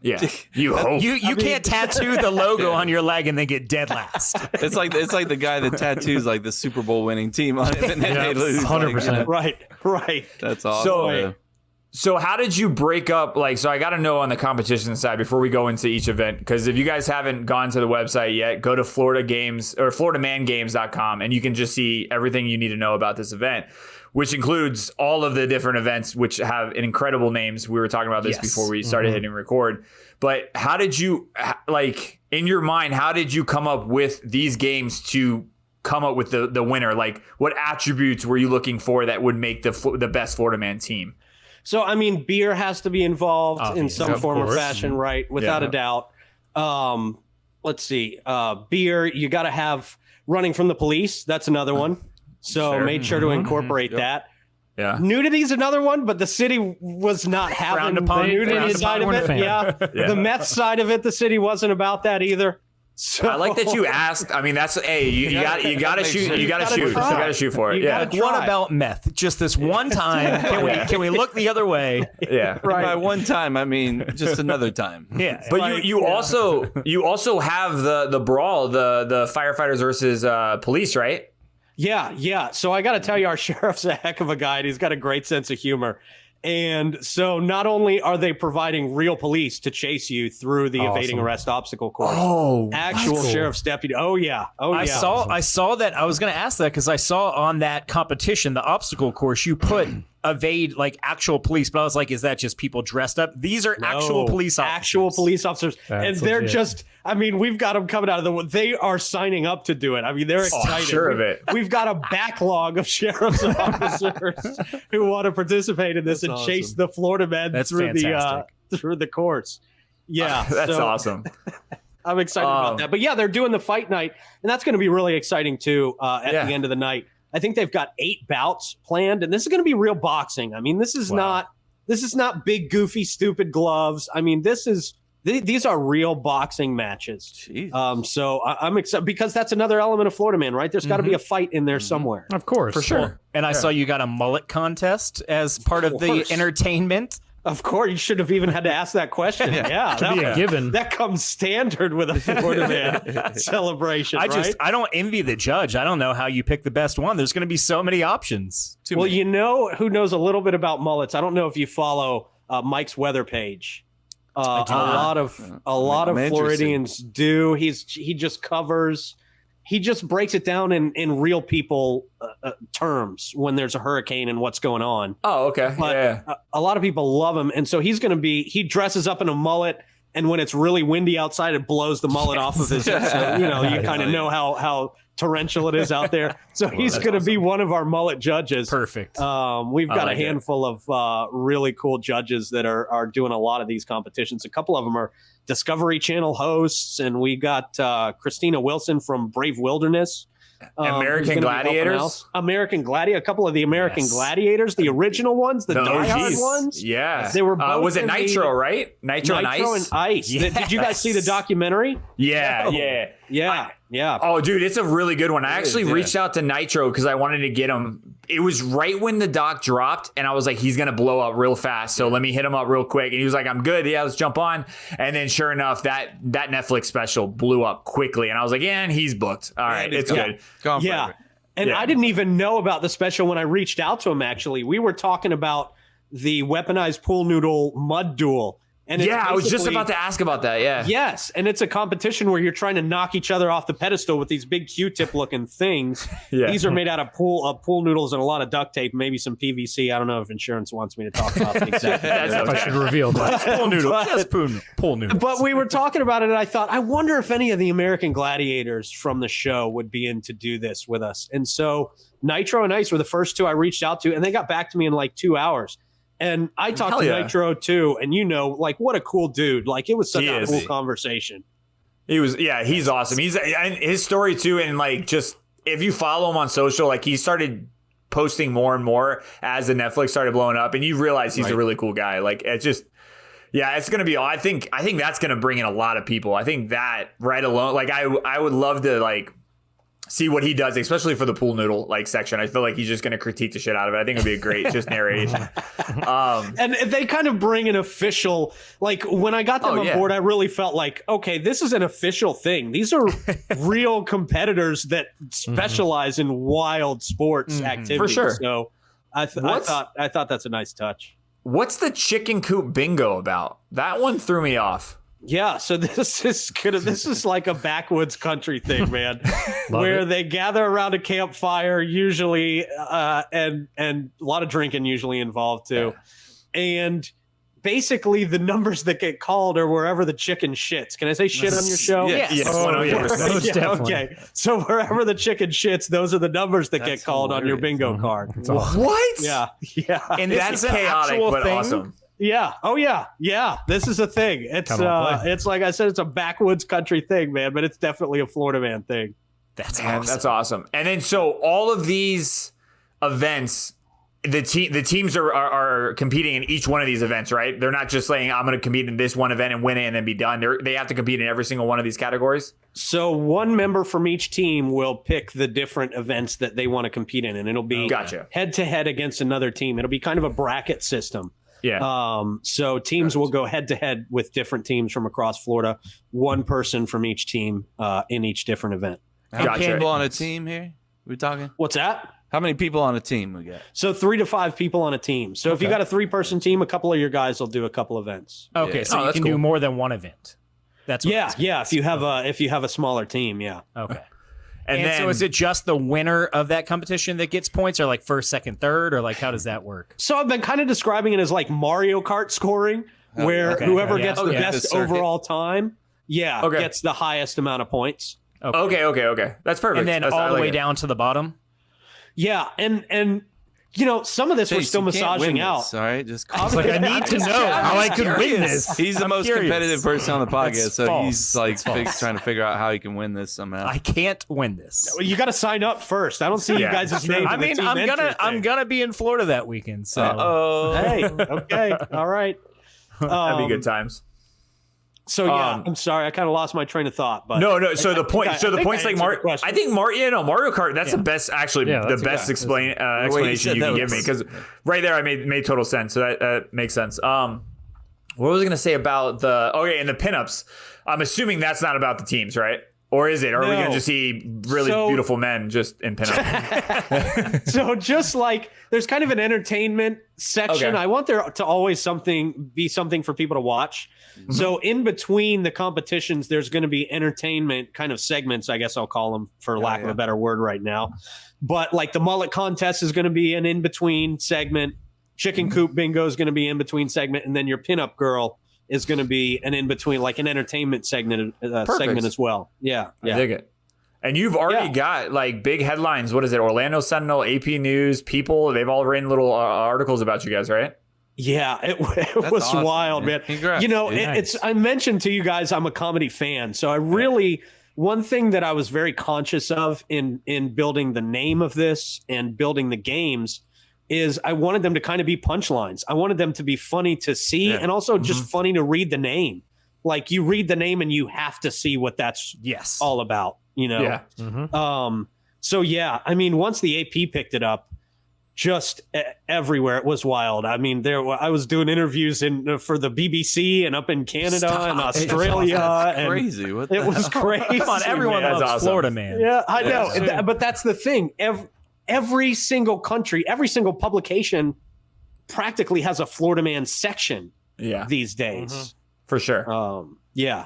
[SPEAKER 1] Yeah, you hope.
[SPEAKER 5] You can't tattoo the logo on your leg and then get dead last.
[SPEAKER 6] It's like the guy that tattoos like the Super Bowl winning team on it and then they lose.
[SPEAKER 4] 100%.
[SPEAKER 2] Right.
[SPEAKER 6] That's awesome.
[SPEAKER 1] So how did you break up? Like, so I got to know on the competition side before we go into each event, because if you guys haven't gone to the website yet, go to Florida Games or FloridaManGames.com and you can just see everything you need to know about this event, which includes all of the different events, which have incredible names. We were talking about this before we started hitting record. But how did you, like, in your mind, how did you come up with these games to come up with the winner? Like, what attributes were you looking for that would make the best Florida Man team?
[SPEAKER 2] So, I mean, beer has to be involved in some form or fashion, right? Without a doubt. Let's see. Beer, you got to have running from the police. That's another one. So made sure to incorporate that.
[SPEAKER 1] Yeah.
[SPEAKER 2] Nudity is another one, but the city was not having the nudity side of it. Yeah. The meth side of it, the city wasn't about that either. So,
[SPEAKER 1] I like that you asked. I mean, that's you got to shoot. You got to shoot for it.
[SPEAKER 5] Yeah. What about meth? Just this one time. Can we look the other way?
[SPEAKER 1] Yeah.
[SPEAKER 6] Right. By one time, I mean just another time.
[SPEAKER 5] Yeah.
[SPEAKER 1] But you also have the brawl, the firefighters versus police, right?
[SPEAKER 2] Yeah. So I got to tell you, our sheriff's a heck of a guy, and he's got a great sense of humor. And so not only are they providing real police to chase you through the evading arrest obstacle course, actual sheriff's deputy. I
[SPEAKER 5] saw that. I was going to ask that because I saw on that competition, the obstacle course, you put evade like actual police, but I was like, is that just people dressed up? These are actual police officers.
[SPEAKER 2] Actual police officers.
[SPEAKER 4] That's
[SPEAKER 2] and they're
[SPEAKER 4] legit.
[SPEAKER 2] just, I mean, we've got them coming out of they are signing up to do it. I mean, they're excited.
[SPEAKER 1] Sure of it.
[SPEAKER 2] We've got a backlog of sheriff's officers who want to participate in this and chase the Florida men through the course. Yeah.
[SPEAKER 1] That's awesome.
[SPEAKER 2] I'm excited about that. But yeah, they're doing the fight night, and that's going to be really exciting too at the end of the night. I think they've got 8 bouts planned, and this is going to be real boxing. I mean, this is not big, goofy, stupid gloves. I mean, these are real boxing matches. So I'm excited because that's another element of Florida Man, right? There's got to be a fight in there somewhere.
[SPEAKER 4] Of course.
[SPEAKER 1] For sure.
[SPEAKER 5] And I saw you got a mullet contest as part of the entertainment.
[SPEAKER 2] Of course, you should have even had to ask that question.
[SPEAKER 4] Be a given.
[SPEAKER 2] That comes standard with a Florida Man celebration.
[SPEAKER 5] I don't envy the judge. I don't know how you pick the best one. There's going to be so many options.
[SPEAKER 2] You know who knows a little bit about mullets? I don't know if you follow Mike's weather page. A lot of Floridians do. He just covers. He just breaks it down in real people terms when there's a hurricane and what's going on.
[SPEAKER 1] Oh, okay.
[SPEAKER 2] But a lot of people love him. And so he dresses up in a mullet. And when it's really windy outside, it blows the mullet off of his head. So, you kind of know how torrential it is out there. So he's going to be one of our mullet judges.
[SPEAKER 5] Perfect.
[SPEAKER 2] We've got a handful of really cool judges that are doing a lot of these competitions. A couple of them are Discovery Channel hosts, and we got Christina Wilson from Brave Wilderness.
[SPEAKER 1] American Gladiators?
[SPEAKER 2] A couple of the American Gladiators, the original ones, the diehard ones.
[SPEAKER 1] Yeah.
[SPEAKER 2] They were both
[SPEAKER 1] was it Nitro, right? Nitro and Ice?
[SPEAKER 2] Yes. Did you guys see the documentary?
[SPEAKER 1] Yeah.
[SPEAKER 2] Yeah.
[SPEAKER 1] Oh, dude, it's a really good one. I actually reached out to Nitro because I wanted to get him. It was right when the doc dropped, and I was like, he's going to blow up real fast, so let me hit him up real quick. And he was like, I'm good. Yeah, let's jump on. And then sure enough, that Netflix special blew up quickly, and I was like, yeah, and he's booked. All right, it's good.
[SPEAKER 2] Yeah. And I didn't even know about the special when I reached out to him, actually. We were talking about the weaponized pool noodle mud duel. And
[SPEAKER 1] I was just about to ask about that. Yeah.
[SPEAKER 2] Yes. And it's a competition where you're trying to knock each other off the pedestal with these big Q-tip looking things. These are made out of pool noodles and a lot of duct tape, maybe some PVC. I don't know if insurance wants me to talk about the exact.
[SPEAKER 4] I should reveal that.
[SPEAKER 5] Pool noodles. Pool noodles.
[SPEAKER 2] But we were talking about it, and I thought, I wonder if any of the American Gladiators from the show would be in to do this with us. And so Nitro and Ice were the first 2 I reached out to, and they got back to me in like 2 hours. And I talked to Nitro too, and what a cool dude. Like, it was such a cool conversation.
[SPEAKER 1] He's awesome. His story too, and like, just if you follow him on social, like, he started posting more and more as the Netflix started blowing up, and you realize he's a really cool guy. Like, it's just, it's gonna be. I think that's gonna bring in a lot of people. I think that right alone, like, I would love to like see what he does, especially for the pool noodle like section. I feel like he's just going to critique the shit out of it. I think it'd be a great just narration.
[SPEAKER 2] And they kind of bring an official, like when I got them on board, I really felt like, okay, this is an official thing. These are real competitors that specialize in wild sports activities.
[SPEAKER 1] For sure.
[SPEAKER 2] So I thought that's a nice touch.
[SPEAKER 1] What's the chicken coop bingo about? That one threw me off.
[SPEAKER 2] Yeah, so this is like a backwoods country thing, man, where they gather around a campfire, usually, and a lot of drinking usually involved too, and basically the numbers that get called are wherever the chicken shits. Can I say shit on your show?
[SPEAKER 1] Yes. 100%.
[SPEAKER 2] Okay, so wherever the chicken shits, those are the numbers that get called on your bingo card.
[SPEAKER 1] What?
[SPEAKER 2] Yeah,
[SPEAKER 1] and that's chaotic but
[SPEAKER 5] thing?
[SPEAKER 1] awesome.
[SPEAKER 2] Yeah. Oh yeah. Yeah. This is a thing. It's it's like I said, it's a backwoods country thing, man, but it's definitely a Florida man thing.
[SPEAKER 1] That's awesome. And then so all of these events, the teams are competing in each one of these events, right? They're not just saying I'm going to compete in this one event and win it and then be done. They have to compete in every single one of these categories.
[SPEAKER 2] So one member from each team will pick the different events that they want to compete in, and it'll be head to head against another team. It'll be kind of a bracket system.
[SPEAKER 1] Yeah.
[SPEAKER 2] So teams will go head to head with different teams from across Florida. One person from each team in each different event.
[SPEAKER 6] How many people on a team here? We talking?
[SPEAKER 2] What's that?
[SPEAKER 6] How many people on a team we got?
[SPEAKER 2] So 3 to 5 people on a team. So if you got a 3-person team, a couple of your guys will do a couple events.
[SPEAKER 5] Okay, so you can do more than one event. That's what
[SPEAKER 2] if you have a smaller team, yeah.
[SPEAKER 5] Okay. And then, so is it just the winner of that competition that gets points, or like first, second, third, or like how does that work?
[SPEAKER 2] So I've been kind of describing it as like Mario Kart scoring, where whoever gets the best overall time, gets the highest amount of points.
[SPEAKER 1] Okay. That's perfect.
[SPEAKER 5] And then all the way down to the bottom?
[SPEAKER 2] Yeah, and you know, some of this we're still massaging out.
[SPEAKER 6] All right, just
[SPEAKER 4] like I need to know how I can win this.
[SPEAKER 6] He's the most competitive person on the podcast, so he's like trying to figure out how he can win this somehow.
[SPEAKER 5] I can't win this.
[SPEAKER 2] Well, you got to sign up first. I don't see you guys' name.
[SPEAKER 5] I mean, I'm gonna be in Florida that weekend. So
[SPEAKER 2] hey, okay, all right.
[SPEAKER 1] That'd be good times.
[SPEAKER 2] So I'm sorry, I kind of lost my train of thought. But
[SPEAKER 1] no. So the points like Mario. I think Mario Kart. That's the best. Actually, the best explanation you can give me, because right there I made total sense. So that makes sense. What was I going to say about and the pinups? I'm assuming that's not about the teams, right? Or is it? Or are we going to just see really beautiful men just in pinup?
[SPEAKER 2] So just like there's kind of an entertainment section. I want there to always be something for people to watch. Mm-hmm. So in between the competitions, there's going to be entertainment kind of segments, I guess I'll call them for lack of a better word right now. But like the mullet contest is going to be an in-between segment. Chicken coop bingo is going to be in between segment. And then your pinup girl is going to be an in-between, like an entertainment segment as well. Yeah.
[SPEAKER 1] I dig it. And you've already got like big headlines. What is it? Orlando Sentinel, AP News, People. They've all written little articles about you guys, right?
[SPEAKER 2] Yeah, it was awesome, wild, man.
[SPEAKER 6] Congrats,
[SPEAKER 2] you know, I mentioned to you guys I'm a comedy fan. So I really, one thing that I was very conscious of in building the name of this and building the games is I wanted them to kind of be punchlines. I wanted them to be funny to see and also just funny to read the name. Like you read the name and you have to see what that's all about, you know?
[SPEAKER 1] Yeah.
[SPEAKER 2] So yeah, I mean, once the AP picked it up, just everywhere, it was wild. I mean, I was doing interviews for the BBC and up in Canada and Australia.
[SPEAKER 6] That's crazy. What
[SPEAKER 2] it was crazy.
[SPEAKER 5] Come on, everyone loves Florida, man.
[SPEAKER 2] Yeah, I know. But that's the thing. Every single country, every single publication practically has a Florida man section these days.
[SPEAKER 1] For sure.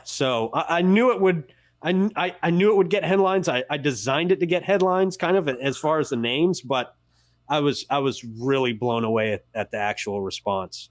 [SPEAKER 2] So I knew it would. I knew it would get headlines. I designed it to get headlines, kind of as far as the names, but I was really blown away at the actual response.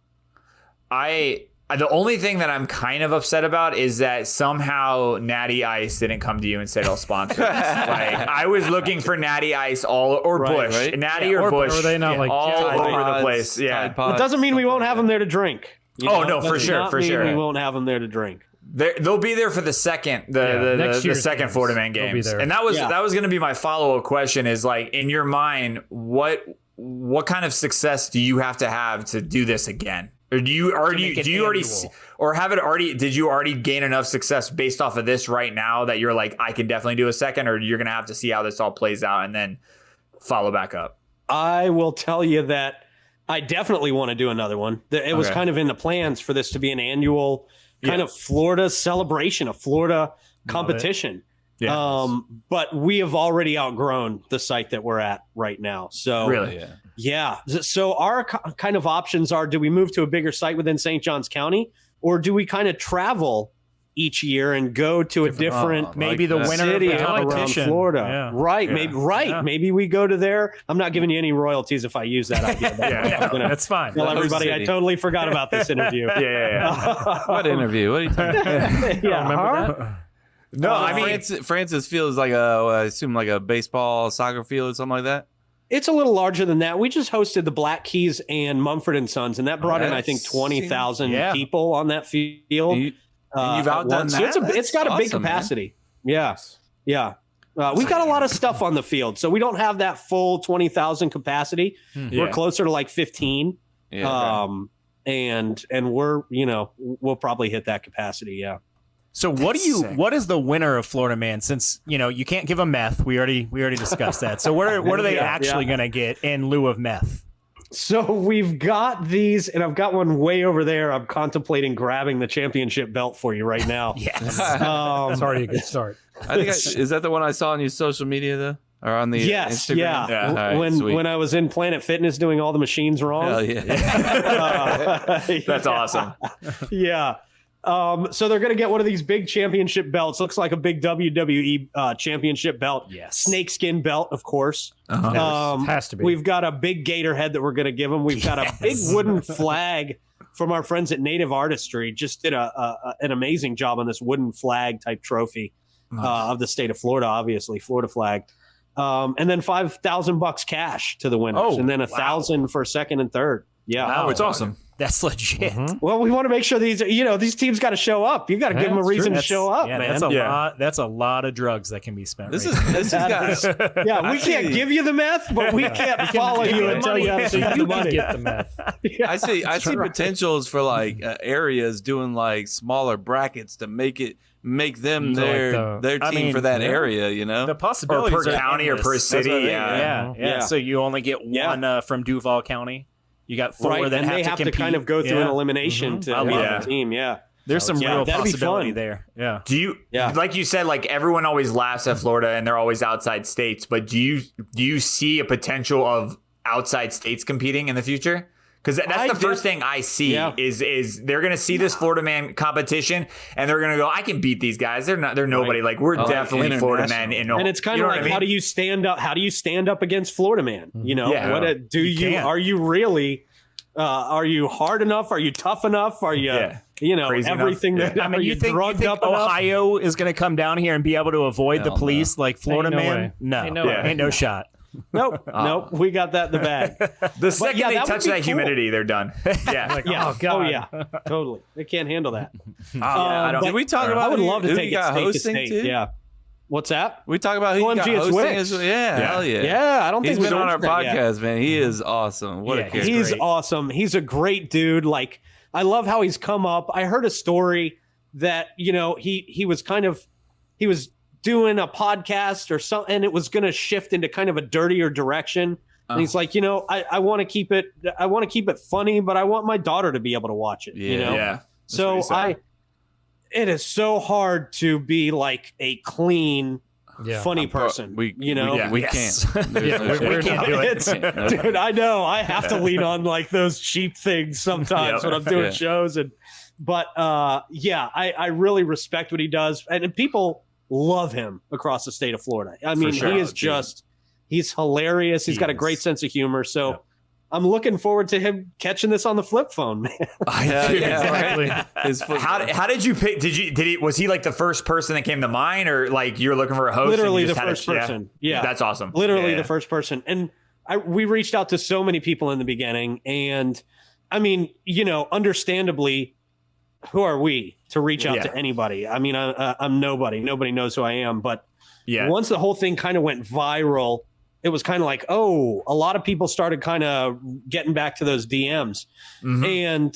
[SPEAKER 1] The only thing that I'm kind of upset about is that somehow Natty Ice didn't come to you and say they'll sponsor us. Like I was looking for Natty Ice Bush, right? Natty or Bush,
[SPEAKER 4] or they not like
[SPEAKER 1] all over the place. Yeah,
[SPEAKER 2] it doesn't mean we won't have them there to drink.
[SPEAKER 1] No, for sure.
[SPEAKER 2] We won't have them there to drink.
[SPEAKER 1] They'll be there for the second the second Florida Man games, and that was going to be my follow-up question. Is like in your mind, what kind of success do you have to do this again? Or do you already did you already gain enough success based off of this right now that you're like, I can definitely do a second, or you're gonna have to see how this all plays out and then follow back up?
[SPEAKER 2] I will tell you that I definitely want to do another one. It was kind of in the plans for this to be an annual kind of Florida celebration, a Florida competition. Yeah. But we have already outgrown the site that we're at right now. So
[SPEAKER 1] really,
[SPEAKER 2] So our kind of options are: do we move to a bigger site within St. Johns County, or do we kind of travel each year and go to a different
[SPEAKER 5] maybe the winner of the competition
[SPEAKER 2] around Florida? Right. Maybe we go to there. I'm not giving you any royalties if I use that idea.
[SPEAKER 5] That's fine.
[SPEAKER 2] Tell everybody I totally forgot about this interview.
[SPEAKER 6] What interview? What are you talking about?
[SPEAKER 2] Remember that?
[SPEAKER 6] No, I mean Francis Field is like I assume like a baseball, soccer field or something like that.
[SPEAKER 2] It's a little larger than that. We just hosted the Black Keys and Mumford and Sons, and that brought in I think 20,000 people on that field.
[SPEAKER 6] And you've outdone that.
[SPEAKER 2] So it's got a big capacity. Man. Yeah. We've got a lot of stuff on the field, so we don't have that full 20,000 capacity. We're closer to like 15. And we're we'll probably hit that capacity. Yeah.
[SPEAKER 5] So what is the winner of Florida Man? Since you can't give them meth, we already discussed that. So what are they actually going to get in lieu of meth?
[SPEAKER 2] So we've got these, and I've got one way over there. I'm contemplating grabbing the championship belt for you right now.
[SPEAKER 4] Yes, it's already a good start.
[SPEAKER 6] I think is that the one I saw on your social media though, or on the Instagram?
[SPEAKER 2] Yeah.
[SPEAKER 6] Right,
[SPEAKER 2] when I was in Planet Fitness doing all the machines wrong.
[SPEAKER 6] Hell yeah.
[SPEAKER 1] That's awesome.
[SPEAKER 2] Yeah. So they're going to get one of these big championship belts. Looks like a big WWE championship belt.
[SPEAKER 5] Yes.
[SPEAKER 2] Snakeskin belt, of course.
[SPEAKER 4] Has to be.
[SPEAKER 2] We've got a big gator head that we're going to give them. We've got a big wooden flag from our friends at Native Artistry. Just did an amazing job on this wooden flag type trophy of the state of Florida, obviously, Florida flag. And then $5,000 cash to the winners, and then $1,000 for second and third. Yeah.
[SPEAKER 1] Wow, it's awesome.
[SPEAKER 5] That's legit.
[SPEAKER 2] Well, we want to make sure these teams got to show up. You got to give them a reason to show up, man.
[SPEAKER 5] That's a lot. That's a lot of drugs that can be spent.
[SPEAKER 6] This has got.
[SPEAKER 2] Yeah, we can't give you the meth, but we can't follow you and tell you how to spend the money.
[SPEAKER 4] Get the meth.
[SPEAKER 6] I see potentials for like areas doing like smaller brackets to make them their team for that area.
[SPEAKER 5] The possibilities
[SPEAKER 1] or per county or per city.
[SPEAKER 5] Yeah. So you only get one from Duval County. You got four that
[SPEAKER 2] have to kind of go through an elimination to be on the team. Yeah.
[SPEAKER 5] There's some real possibility there. Yeah.
[SPEAKER 1] Do you like you said, like everyone always laughs at Florida and they're always outside states, but do you see a potential of outside states competing in the future? Because that's the first thing I see is they're going to see this Florida Man competition and they're going to go, I can beat these guys. They're nobody. Like we're definitely Florida Men.
[SPEAKER 2] And it's kind of like, how do you stand up? How do you stand up against Florida Man? Are you really? Are you hard enough? Are you tough enough? Are you crazy
[SPEAKER 5] everything
[SPEAKER 2] enough?
[SPEAKER 5] that? You think Ohio is going to come down here and be able to avoid the police like Florida Man? No, ain't no shot.
[SPEAKER 2] Nope. We got that in the bag.
[SPEAKER 1] The second they touch that humidity, they're done. Yeah.
[SPEAKER 2] Oh God. Totally. They can't handle that.
[SPEAKER 6] Did we talk about?
[SPEAKER 2] I would love to take it state to state. Too? Yeah. What's that?
[SPEAKER 6] We talk about who got hosting. Hell yeah.
[SPEAKER 2] Yeah, I don't think
[SPEAKER 6] he's been on our podcast, man. He is awesome. What a character.
[SPEAKER 2] He's awesome. He's a great dude. Like, I love how he's come up. I heard a story that he was doing a podcast or something, and it was going to shift into kind of a dirtier direction. And he's like, I want to keep it funny, but I want my daughter to be able to watch it.
[SPEAKER 1] Yeah.
[SPEAKER 2] So it is so hard to be like a clean, funny person.
[SPEAKER 6] We can't.
[SPEAKER 5] We can't do it.
[SPEAKER 2] Dude, I know. I have to lean on like those cheap things sometimes when I'm doing shows. But I really respect what he does. And people love him across the state of Florida. I mean, he is he's hilarious. He's got a great sense of humor. So I'm looking forward to him catching this on the flip phone, man.
[SPEAKER 1] Exactly. How did you pick? Was he like the first person that came to mind, or like you're looking for a host?
[SPEAKER 2] Literally the first person. Yeah,
[SPEAKER 1] that's awesome.
[SPEAKER 2] Literally the first person. And we reached out to so many people in the beginning, and I mean, understandably, who are we to reach out to anybody? I mean, I'm nobody. Nobody knows who I am. But once the whole thing kind of went viral, it was kind of like, oh, a lot of people started kind of getting back to those DMs. And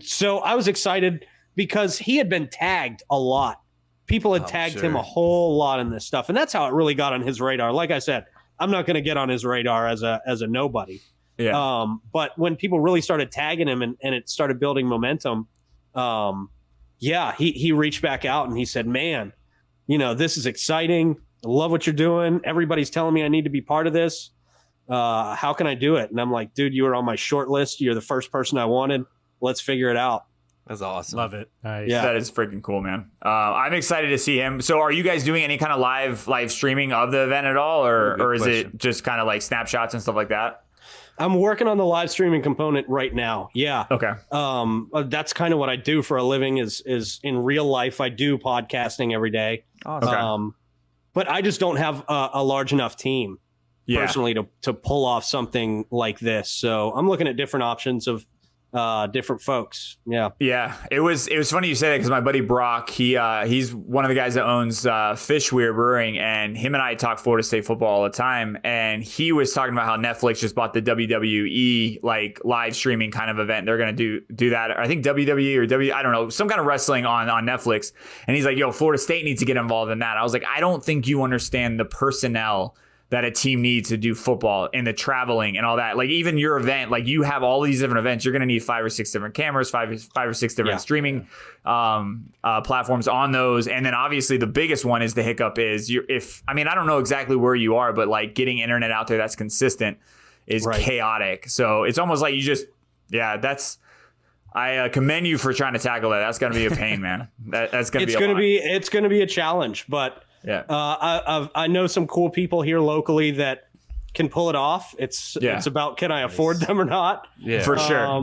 [SPEAKER 2] so I was excited because he had been tagged a lot. People had tagged him a whole lot in this stuff. And that's how it really got on his radar. Like I said, I'm not going to get on his radar as a nobody.
[SPEAKER 1] Yeah.
[SPEAKER 2] But when people really started tagging him and it started building momentum, he reached back out and he said, man, this is exciting. I love what you're doing. Everybody's telling me I need to be part of this. How can I do it? And I'm like, dude, you were on my short list. You're the first person I wanted. Let's figure it out.
[SPEAKER 6] That's awesome.
[SPEAKER 4] Love it. Nice.
[SPEAKER 2] Yeah,
[SPEAKER 1] that is freaking cool, man. I'm excited to see him. So are you guys doing any kind of live streaming of the event at all? Or is it just kind of like snapshots and stuff like that?
[SPEAKER 2] I'm working on the live streaming component right now. Yeah.
[SPEAKER 1] Okay.
[SPEAKER 2] That's kind of what I do for a living is in real life. I do podcasting every day.
[SPEAKER 6] Awesome.
[SPEAKER 1] Okay.
[SPEAKER 2] But I just don't have a large enough team personally to pull off something like this. So I'm looking at different options of different folks. Yeah.
[SPEAKER 1] It was funny you say that because my buddy Brock, he's one of the guys that owns Fishweir Brewing, and him and I talk Florida State football all the time. And he was talking about how Netflix just bought the WWE like live streaming kind of event. They're going to do that. I think WWE or I don't know, some kind of wrestling on Netflix. And he's like, yo, Florida State needs to get involved in that. I was like, I don't think you understand the personnel that a team needs to do football and the traveling and all that. Like even your event, like you have all these different events. You're going to need 5 or 6 different cameras, five or six different streaming platforms on those. And then obviously the biggest one is the hiccup is I don't know exactly where you are, but like getting internet out there that's consistent is chaotic. So it's almost like I commend you for trying to tackle that. That's going to be a pain, man. That's going to be
[SPEAKER 2] it's going to be a challenge, but
[SPEAKER 1] yeah.
[SPEAKER 2] I know some cool people here locally that can pull it off. It's about, can I afford them or not?
[SPEAKER 1] Yeah, for sure.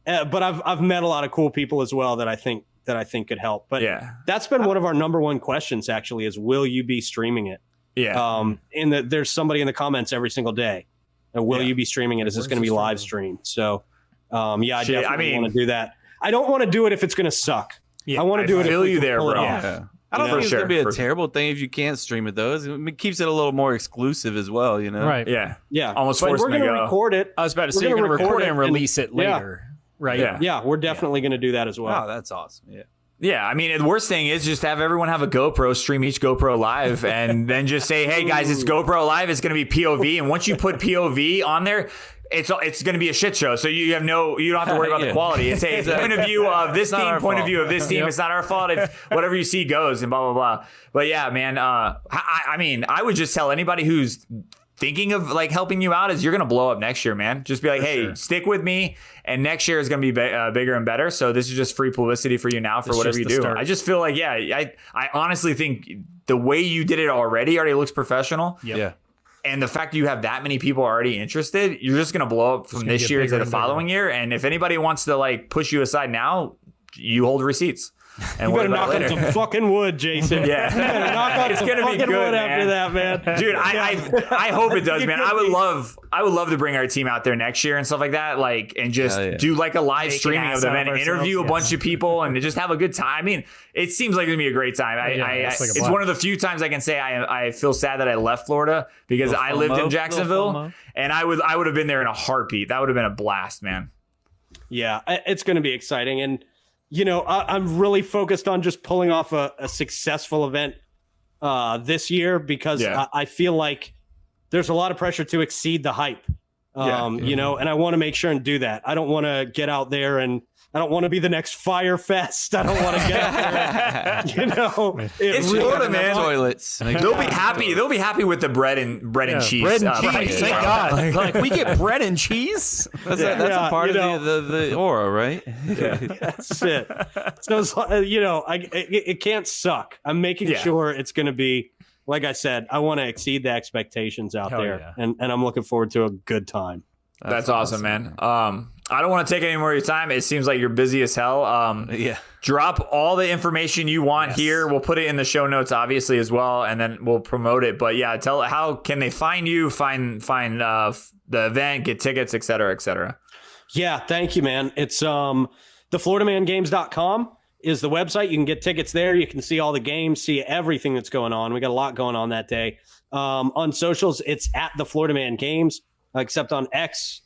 [SPEAKER 2] But I've met a lot of cool people as well that I think could help. But that's been one of our number one questions actually is, will you be streaming it?
[SPEAKER 1] Yeah.
[SPEAKER 2] There's somebody in the comments every single day. Will you be streaming it? Is this going to be live streamed? So, I definitely want to do that. I don't want to do it if it's going to suck.
[SPEAKER 1] Yeah,
[SPEAKER 2] I want to do it.
[SPEAKER 1] I feel you there, bro.
[SPEAKER 6] Yeah. I don't think it's going to be a terrible thing if you can't stream it, though. It keeps it a little more exclusive as well,
[SPEAKER 4] Right.
[SPEAKER 1] Yeah.
[SPEAKER 2] Yeah.
[SPEAKER 1] Almost forced
[SPEAKER 2] we're going to record it.
[SPEAKER 5] I was about to say, you're going to record it and release it later. Right.
[SPEAKER 2] Yeah. We're definitely going to do that as well.
[SPEAKER 6] Oh, that's awesome. Yeah.
[SPEAKER 1] Yeah, I mean, the worst thing is just have everyone have a GoPro, stream each GoPro live, and then just say, hey, guys, it's GoPro live. It's going to be POV. And once you put POV on there, it's going to be a shit show. So you don't have to worry about the quality. It's a point of view of this team, point of view of this team. It's not our fault. Whatever you see goes and blah, blah, blah. But yeah, man, I would just tell anybody who's thinking of like helping you out is you're going to blow up next year, man. Just be like, stick with me. And next year is going to be bigger and better. So this is just free publicity for you now for whatever you do. Start. I just feel like, I honestly think the way you did it already looks professional.
[SPEAKER 6] Yep. Yeah.
[SPEAKER 1] And the fact that you have that many people already interested, you're just going to blow up from this year to the following year. And if anybody wants to like push you aside now, you hold receipts. And
[SPEAKER 2] you better knock on some fucking wood, Jason.
[SPEAKER 1] Yeah,
[SPEAKER 2] knock on some fucking wood after that, man.
[SPEAKER 1] Dude, I hope it does, man. I would love to bring our team out there next year and stuff like that, like, and just do like a live streaming of the event, interview a bunch of people, and just have a good time. I mean, it seems like it's gonna be a great time. It's one of the few times I can say I feel sad that I left Florida because I lived in Jacksonville, and I would have been there in a heartbeat. That would have been a blast, man.
[SPEAKER 2] Yeah, it's gonna be exciting, and I'm really focused on just pulling off a successful event this year because I feel like there's a lot of pressure to exceed the hype, and I want to make sure and do that. I don't want to get out there and I don't want to be the next Fire Fest. I don't want to get out there.
[SPEAKER 1] It's Florida, man.
[SPEAKER 6] Toilets.
[SPEAKER 1] They'll be happy. They'll be happy with the bread and cheese.
[SPEAKER 5] Bread and cheese. Thank God. Like we get bread and cheese.
[SPEAKER 6] That's a part of the aura, right?
[SPEAKER 2] Yeah. That's it. So it can't suck. I'm making sure it's going to be, like I said, I want to exceed the expectations out there, and I'm looking forward to a good time.
[SPEAKER 1] That's awesome, man. I don't want to take any more of your time. It seems like you're busy as hell. Drop all the information you want here. We'll put it in the show notes, obviously, as well, and then we'll promote it. But tell how can they find you, find the event, get tickets, et cetera, et cetera.
[SPEAKER 2] Yeah, thank you, man. It's thefloridamangames.com is the website. You can get tickets there. You can see all the games, see everything that's going on. We got a lot going on that day. On socials, it's at the Florida Man Games, except on X.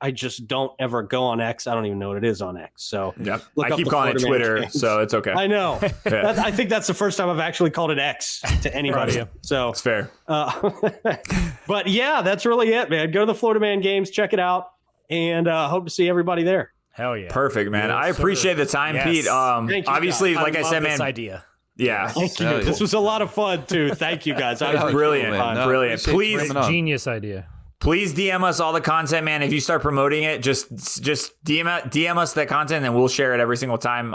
[SPEAKER 2] I just don't ever go on X. I don't even know what it is on X. So
[SPEAKER 1] I keep calling it Twitter, so it's okay.
[SPEAKER 2] I know. I think that's the first time I've actually called it X to anybody. So
[SPEAKER 1] it's fair.
[SPEAKER 2] But yeah, that's really it, man. Go to the Florida Man Games, check it out, and hope to see everybody there.
[SPEAKER 5] Hell yeah.
[SPEAKER 1] Perfect, man. I appreciate the time, Pete.
[SPEAKER 2] Thank you,
[SPEAKER 1] obviously,
[SPEAKER 2] guys.
[SPEAKER 1] like I said, man.
[SPEAKER 5] Idea.
[SPEAKER 1] Yeah.
[SPEAKER 2] Thank you. This was a lot of fun, too. Thank you, guys.
[SPEAKER 1] Brilliant. Brilliant. Please.
[SPEAKER 4] Genius idea.
[SPEAKER 1] Please DM us all the content, man. If you start promoting it, just DM us that content and we'll share it every single time.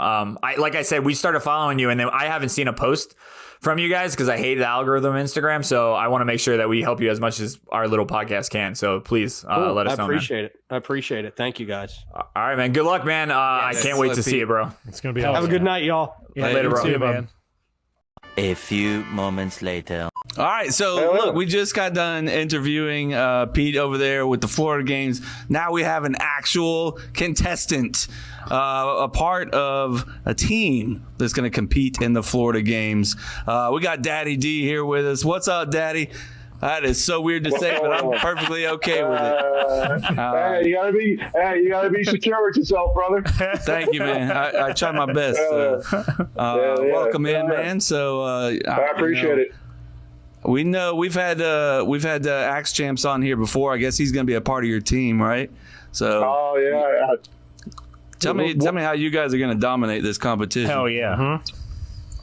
[SPEAKER 1] Like I said, we started following you and then I haven't seen a post from you guys because I hate the algorithm of Instagram. So I want to make sure that we help you as much as our little podcast can. So please let us know.
[SPEAKER 2] I appreciate it. Thank you, guys.
[SPEAKER 1] All right, man. Good luck, man. I can't wait to see you, bro.
[SPEAKER 4] It's going to be
[SPEAKER 2] awesome. Have a good night, y'all.
[SPEAKER 1] Yeah, later, bro.
[SPEAKER 4] See you, man.
[SPEAKER 11] A few moments later.
[SPEAKER 6] All right, so look, we just got done interviewing Pete over there with the Florida Games. Now we have an actual contestant, a part of a team that's going to compete in the Florida Games. We got Daddy D here with us. What's up, Daddy? That is so weird to say, but I'm perfectly okay with it.
[SPEAKER 12] Hey, you gotta be secure with yourself, brother.
[SPEAKER 6] Thank you, man. I try my best. Welcome in, man. So
[SPEAKER 12] I appreciate it.
[SPEAKER 6] We know we've had Axe Champs on here before. I guess he's going to be a part of your team, right? So, tell me how you guys are going to dominate this competition.
[SPEAKER 5] Hell yeah!
[SPEAKER 2] Mm-hmm.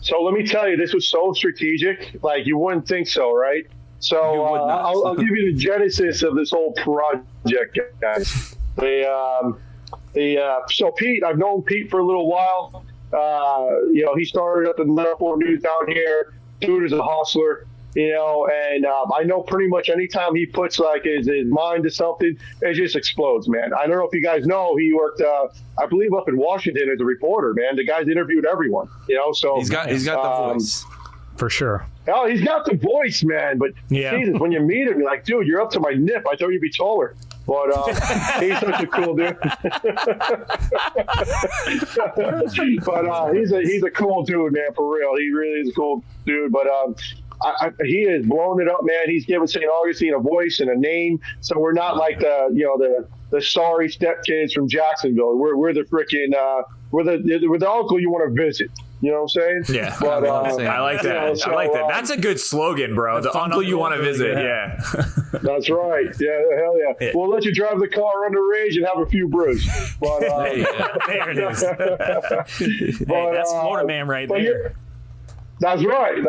[SPEAKER 12] So let me tell you, this was so strategic. Like you wouldn't think so, right? So I'll give you the genesis of this whole project, guys. So Pete, I've known Pete for a little while. He started up in Medical News down here. Dude is a hustler. And I know pretty much anytime he puts like his mind to something, it just explodes, man. I don't know if you guys know, he worked, I believe, up in Washington as a reporter, man. The guy's interviewed everyone, so
[SPEAKER 6] he's got the voice
[SPEAKER 4] for sure.
[SPEAKER 12] Oh, he's got the voice, man. But Jesus, when you meet him, you're like, dude, you're up to my nip. I thought you'd be taller. But he's such a cool dude. But he's a cool dude, man, for real. He really is a cool dude. But he has blown it up, man. He's given St. Augustine a voice and a name. So we're not like the sorry stepkids from Jacksonville. We're the freaking we're the uncle you want to visit. You know what I'm saying?
[SPEAKER 1] Yeah.
[SPEAKER 12] But,
[SPEAKER 1] I like that. I like that. That's a good slogan, bro. The uncle you want to visit. Yeah.
[SPEAKER 12] That's right. Yeah. Hell yeah. We'll let you drive the car underage and have a few brews. But,
[SPEAKER 5] there it is. Hey, that's Florida man right there.
[SPEAKER 12] That's right.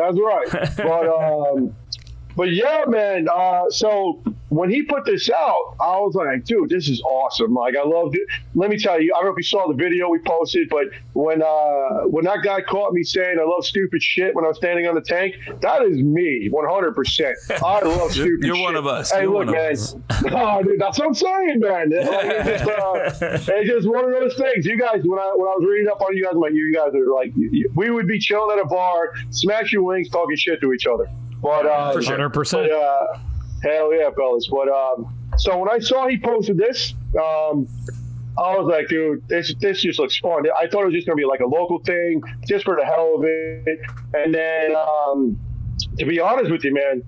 [SPEAKER 12] But yeah, man. So when he put this out, I was like, dude, this is awesome. Like, I loved it. Let me tell you, I don't know if you saw the video we posted, but when that guy caught me saying I love stupid shit when I was standing on the tank, that is me, 100%. I love stupid shit.
[SPEAKER 6] You're one of us.
[SPEAKER 12] Hey, look, man. Oh, dude, that's what I'm saying, man. It's just one of those things. You guys, when I was reading up on you guys, I'm like, you guys are like, we would be chilling at a bar, smashing wings, talking shit to each other. But
[SPEAKER 4] 100%.
[SPEAKER 12] Hell yeah, fellas. But so when I saw he posted this, I was like, dude, this just looks fun. I thought it was just gonna be like a local thing, just for the hell of it. And then, to be honest with you, man,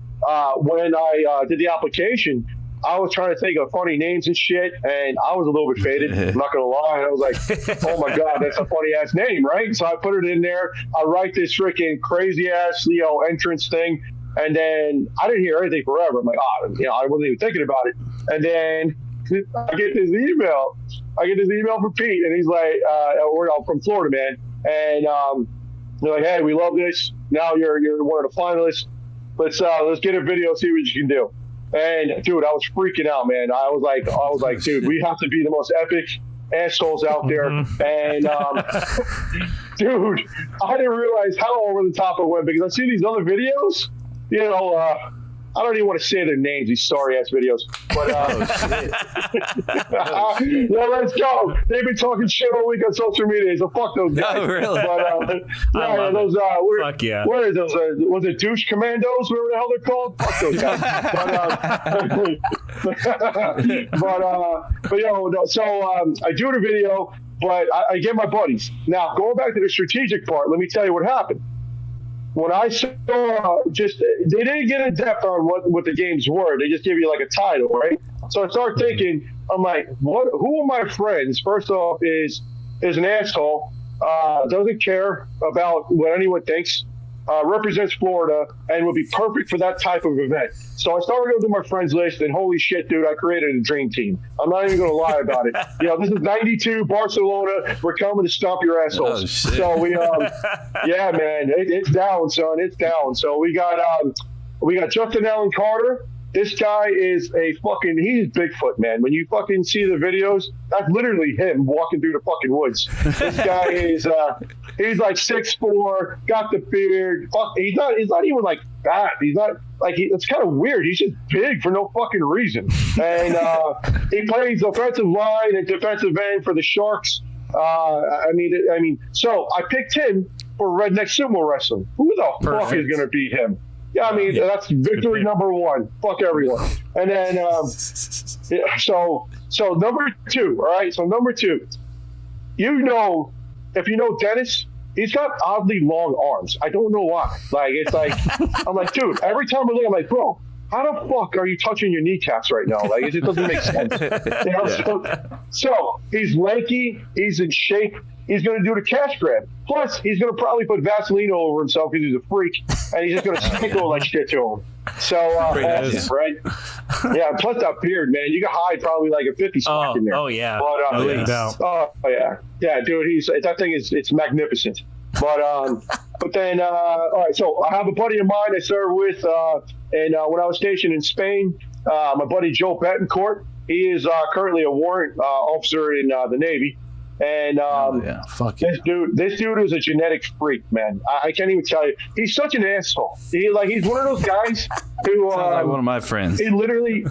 [SPEAKER 12] when I did the application, I was trying to think of funny names and shit, and I was a little bit faded. I'm not gonna lie. I was like, oh my god, that's a funny ass name, right? So I put it in there. I write this freaking crazy ass entrance thing. And then I didn't hear anything forever. I'm like, I wasn't even thinking about it. And then I get this email. From Pete, and he's like, we're from Florida, man. And they're like, hey, we love this. Now you're one of the finalists. Let's get a video, see what you can do. And dude, I was freaking out, man. I was like, dude, we have to be the most epic assholes out there. And dude, I didn't realize how over the top it went because I see these other videos. I don't even want to say their names, these sorry ass videos. But yeah, let's go. They've been talking shit all week on social media, so fuck those guys.
[SPEAKER 6] No, really?
[SPEAKER 12] But those
[SPEAKER 5] fuck yeah.
[SPEAKER 12] What are those? Was it douche commandos? Whatever the hell they're called? Fuck those guys. So I do the video, but I get my buddies. Now going back to the strategic part, let me tell you what happened. when I saw they didn't get in depth on what the games were. They just give you like a title, right? So I started thinking, I'm like, who of my friends, first off, is an asshole, doesn't care about what anyone thinks, represents Florida, and would be perfect for that type of event. So I started going through my friends list, and holy shit, dude, I created a dream team. I'm not even going to lie about it. This is 92 Barcelona. We're coming to stomp your assholes.
[SPEAKER 6] Oh, shit.
[SPEAKER 12] So we, yeah, man, it's down, son. It's down. So we got Justin Allen Carter. This guy is he's Bigfoot, man. When you fucking see the videos, that's literally him walking through the fucking woods. This guy is, he's like 6'4", got the beard. He's not even like fat. He's not like, it's kind of weird. He's just big for no fucking reason. And he plays offensive line and defensive end for the Sharks. So I picked him for Redneck Sumo Wrestling. Who the fuck is going to beat him? Yeah, that's victory number one. Fuck everyone. And then, so number two, all right? So number two, if you know Dennis, he's got oddly long arms. I don't know why. Like, it's like, I'm like, dude, every time I look, I'm like, bro, how the fuck are you touching your kneecaps right now? Like, it just doesn't make sense. So he's lanky, he's in shape. He's going to do the cash grab. Plus, he's going to probably put Vaseline all over himself because he's a freak, and he's just going to stickle like shit to him. So, right? Yeah, plus that beard, man. You can hide probably like a 50 spot in there.
[SPEAKER 5] Oh, yeah.
[SPEAKER 12] But, yeah, dude, that thing it's magnificent. But then, all right, so I have a buddy of mine I served with, and when I was stationed in Spain, my buddy Joe Betancourt. He is currently a warrant officer in the Navy. And this dude is a genetic freak, man. I can't even tell you. He's such an asshole. He's one of those guys who
[SPEAKER 6] like one of my friends.
[SPEAKER 12] He literally,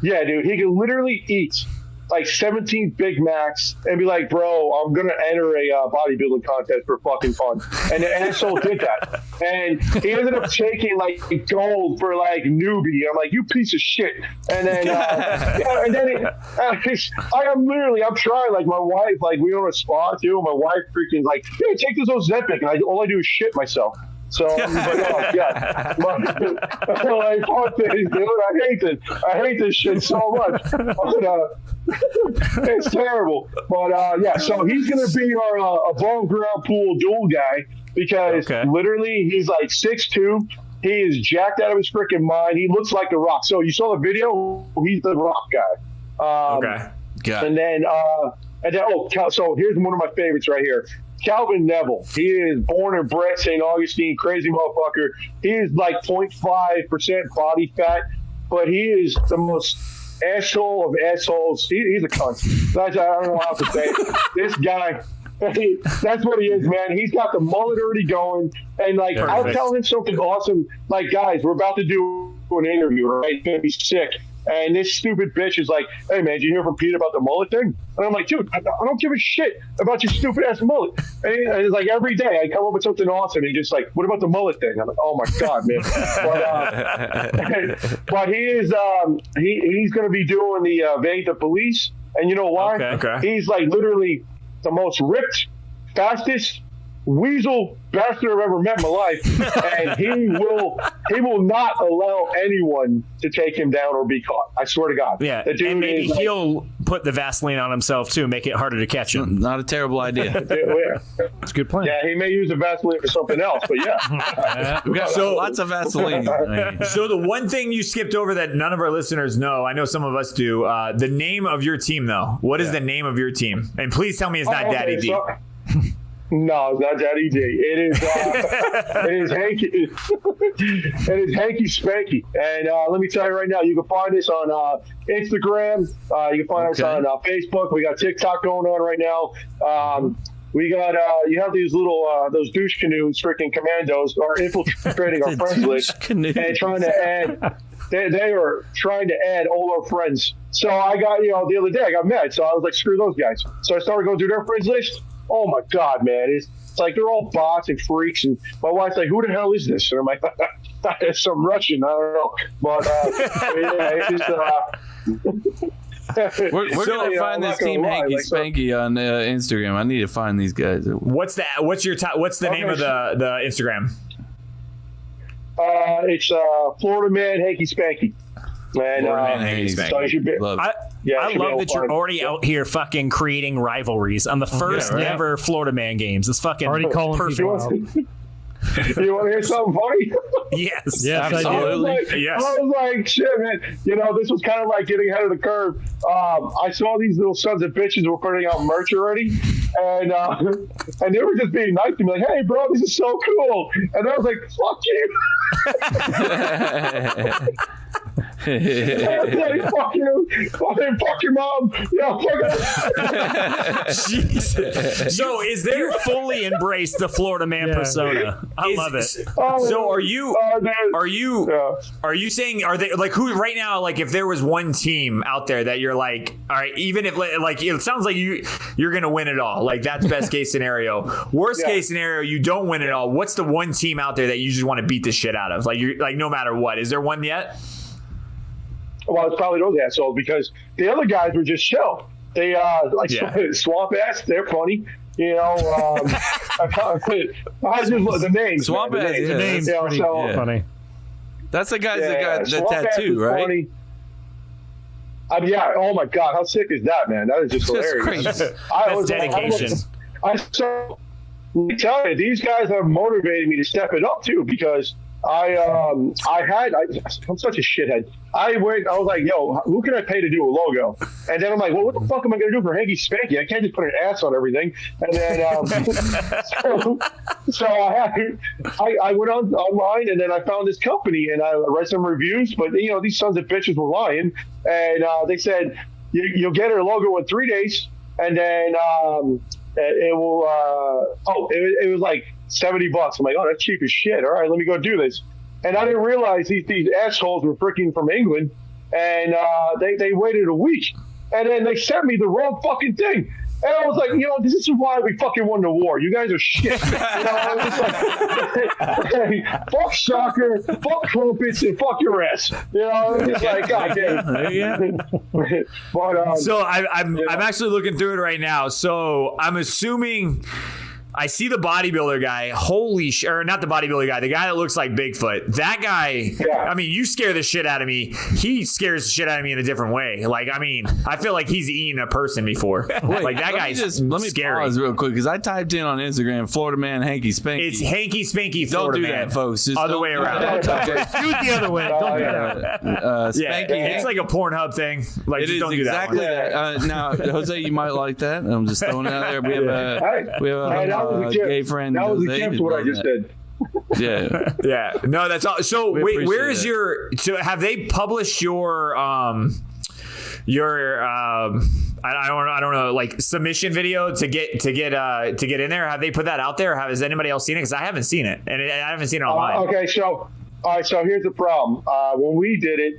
[SPEAKER 12] yeah, dude. He can literally eat like 17 Big Macs and be like, bro, I'm gonna enter a bodybuilding contest for fucking fun. And the asshole did that. And he ended up taking like gold for like newbie. I'm like, you piece of shit. And then, I'm trying, like my wife, like we own a spa too. My wife freaking like, hey, take this Ozempic. And all I do is shit myself. So I'm like, oh yeah, like, fuck this, dude. I hate this shit so much. It's terrible. But so he's gonna be our above ground pool dual guy because literally he's like 6'2". He is jacked out of his freaking mind. He looks like The Rock. So you saw the video? He's the Rock guy. And then so here's one of my favorites right here. Calvin Neville. He is born and bred St. Augustine, crazy motherfucker. He is like 0.5% body fat, but he is the most asshole of assholes. He's a cunt. I don't know how to say it. This guy, that's what he is, man. He's got the mullet already going. And like, I'll tell him something awesome. Like, guys, we're about to do an interview, right? It's going to be sick. And this stupid bitch is like, hey, man, did you hear from Pete about the mullet thing? And I'm like, dude, I don't give a shit about your stupid-ass mullet. And it's like every day I come up with something awesome. And he's just like, what about the mullet thing? I'm like, oh, my God, man. But he is he's going to be doing the evade the police. And you know why? Okay. He's like literally the most ripped, fastest weasel bastard I've ever met in my life, and he will not allow anyone to take him down or be caught. I swear to God.
[SPEAKER 5] Yeah, and maybe he'll put the Vaseline on himself too, make it harder to catch him.
[SPEAKER 6] Not a terrible idea.
[SPEAKER 4] It's a good plan.
[SPEAKER 12] Yeah, he may use the Vaseline for something else, but yeah.
[SPEAKER 6] We've got lots of Vaseline.
[SPEAKER 1] So the one thing you skipped over that none of our listeners know, I know some of us do, the name of your team though. What is the name of your team? And please tell me it's not Daddy D.
[SPEAKER 12] No, it's not Daddy D. It is Hanky. It is Hanky Spanky. And let me tell you right now, you can find us on Instagram. You can find us on Facebook. We got TikTok going on right now. We got you have these little those douche canoes, freaking commandos, are infiltrating our friends list and trying to add. They are trying to add all our friends. So I got the other day I got mad. So I was like, screw those guys. So I started going through their friends list. Oh my God, man! It's like they're all bots and freaks. And my wife's like, "Who the hell is this?" And I'm like, "It's some Russian. I don't know." But
[SPEAKER 6] we're gonna find this team Hanky Spanky on Instagram. I need to find these guys.
[SPEAKER 1] What's the name of the Instagram?
[SPEAKER 12] It's Florida Man Hanky Spanky. And so you should be,
[SPEAKER 5] I love that you're already out here fucking creating rivalries on the first ever Florida Man games. It's fucking
[SPEAKER 4] already calling
[SPEAKER 5] perfect.
[SPEAKER 12] You want to hear something funny?
[SPEAKER 5] Yes,
[SPEAKER 4] absolutely.
[SPEAKER 12] I was like, shit, man. This was kind of like getting ahead of the curve. I saw these little sons of bitches were putting out merch already, and they were just being nice to me, like, "Hey, bro, this is so cool," and I was like, "Fuck you." Fuck you, fuck your mom. Yeah, fuck
[SPEAKER 5] Jesus. So is there fully embraced the Florida Man persona? I love it.
[SPEAKER 1] So are you saying, are they like, who right now, like, if there was one team out there that you're like, all right, even if like it sounds like you're gonna win it all, like that's best case scenario. Worst case scenario, you don't win it all. What's the one team out there that you just want to beat the shit out of? Like, you're like, no matter what, is there one yet?
[SPEAKER 12] Well, it's probably those assholes, because the other guys were just chill. They Swamp Ass. They're funny. I just the names.
[SPEAKER 6] Swamp Ass.
[SPEAKER 4] The name's pretty funny.
[SPEAKER 6] That's the guys that got the tattoo, right?
[SPEAKER 12] Funny. Oh my God, how sick is that, man? That is just hilarious.
[SPEAKER 5] That's dedication.
[SPEAKER 12] I'm telling you, these guys have motivated me to step it up too, because I'm such a shithead. I was like, yo, who can I pay to do a logo? And then I'm like, well, what the fuck am I going to do for Hanky Spanky? I can't just put an ass on everything. And then, so I went online, and then I found this company, and I read some reviews, but these sons of bitches were lying. And they said, you'll get our logo in 3 days. And then it will, it was like $70. I'm like, oh, that's cheap as shit. All right, let me go do this. And I didn't realize these assholes were freaking from England, and they waited a week, and then they sent me the wrong fucking thing. And I was like, this is why we fucking won the war. You guys are shit. I was just like, fuck soccer, fuck crumpets, and fuck your ass. It's like, God damn. But,
[SPEAKER 1] so I'm actually looking through it right now. So I'm assuming I see the bodybuilder guy. Holy shit. Or not the bodybuilder guy. The guy that looks like Bigfoot. That guy, I mean, you scare the shit out of me. He scares the shit out of me in a different way. Like, I mean, I feel like he's eaten a person before. Like, that guy's scary.
[SPEAKER 6] Let me pause real quick, because I typed in on Instagram, Florida Man Hanky Spanky.
[SPEAKER 1] It's Hanky Spanky Florida Man.
[SPEAKER 6] Don't do that, folks. Just
[SPEAKER 1] other way around.
[SPEAKER 4] Do it the other way. Don't do that.
[SPEAKER 6] Spanky.
[SPEAKER 1] It's like a Pornhub thing. Like,
[SPEAKER 6] it
[SPEAKER 1] just
[SPEAKER 6] is
[SPEAKER 1] don't do
[SPEAKER 6] exactly
[SPEAKER 1] that.
[SPEAKER 6] Now, Jose, you might like that. I'm just throwing it out there. We have a gay friend.
[SPEAKER 12] That was against what I just said.
[SPEAKER 6] Yeah.
[SPEAKER 1] No, that's all. So wait, where is so have they published your I don't know, like, submission video to get in there? Have they put that out there? Has anybody else seen it? Because I haven't seen it, and I haven't seen it online.
[SPEAKER 12] Okay, so all right, so here's the problem. When we did it,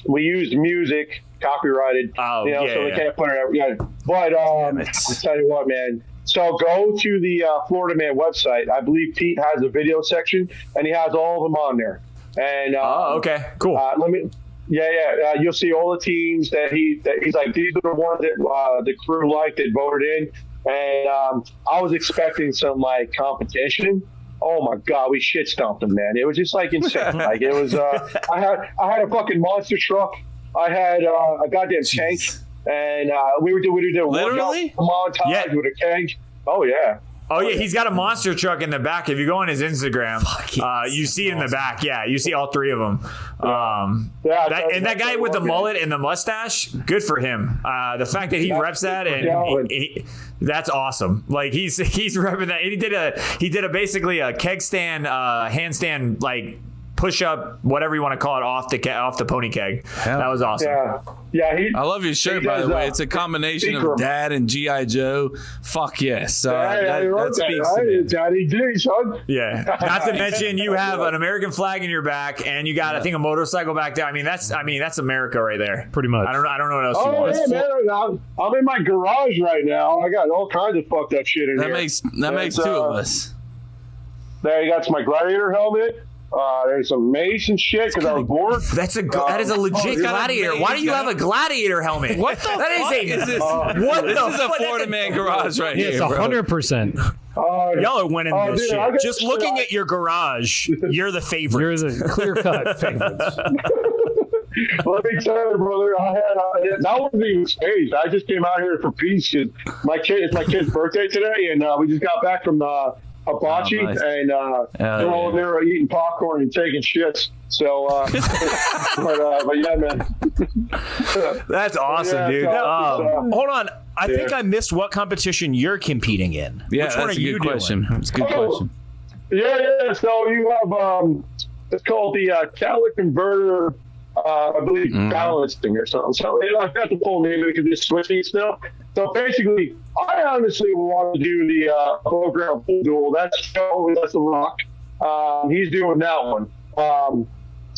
[SPEAKER 12] we used music, copyrighted. So they can't put it out. Yeah. But I'll tell you what, man. So go to the Florida Man website. I believe Pete has a video section, and he has all of them on there. And
[SPEAKER 1] okay, cool.
[SPEAKER 12] You'll see all the teams that he's like, these are the ones that the crew liked that voted in. And I was expecting some like competition. Oh my God, we shit stomped them, man. It was just like insane. Like, it was. I had a fucking monster truck. I had a goddamn tank. And we did a
[SPEAKER 6] literally
[SPEAKER 12] montage with a keg. Oh yeah.
[SPEAKER 1] Oh yeah, he's got a monster truck in the back. If you go on his Instagram, you see it in the back. Yeah, you see all three of them. That guy with the mullet and the mustache, good for him. The fact that he reps that, and that's awesome. Like, he's repping that. He did a basically a keg stand, handstand, like, push up, whatever you want to call it, off the pony keg. That was awesome.
[SPEAKER 12] Yeah.
[SPEAKER 6] I love your shirt, by the way. It's a combination of Dad and G.I. Joe. Fuck yes. That speaks to me.
[SPEAKER 12] Daddy D, son.
[SPEAKER 1] Yeah. Not to mention, you have an American flag in your back, and you got, I think, a motorcycle back there. I mean, that's America right there.
[SPEAKER 4] Pretty much.
[SPEAKER 1] I don't know what else you want.
[SPEAKER 12] Man, I'm in my garage right now. I got all kinds of fucked up shit in here.
[SPEAKER 6] That makes two of us.
[SPEAKER 12] There you got my Gladiator helmet. There's some mace and shit because I was bored.
[SPEAKER 1] That is a legit gladiator. Why do you have a gladiator helmet?
[SPEAKER 6] What the fuck
[SPEAKER 1] is
[SPEAKER 6] this?
[SPEAKER 1] What
[SPEAKER 6] this is a Florida man garage right here.
[SPEAKER 4] It's 100%.
[SPEAKER 5] Y'all are winning this
[SPEAKER 12] dude,
[SPEAKER 5] shit. Just looking at your garage, you're the favorite.
[SPEAKER 4] You're the clear-cut favorites.
[SPEAKER 12] Let me tell you, brother, that wasn't even staged. I just came out here for peace because it's my kid's birthday today, and we just got back from hibachi, and they're all there eating popcorn and taking shits. So, but yeah, man.
[SPEAKER 1] That's awesome, dude.
[SPEAKER 5] Hold on. I think I missed what competition you're competing in.
[SPEAKER 6] Yeah,
[SPEAKER 5] Which one
[SPEAKER 6] that's
[SPEAKER 5] are
[SPEAKER 6] a
[SPEAKER 5] you
[SPEAKER 6] good question.
[SPEAKER 5] doing?
[SPEAKER 6] That's a good question.
[SPEAKER 12] Yeah. So you have it's called the Catalytic Converter, I believe, balancing or something. So I've got the full name because it's switching stuff. So basically, I honestly want to do the above ground pool duel. That's the Rock. He's doing that one.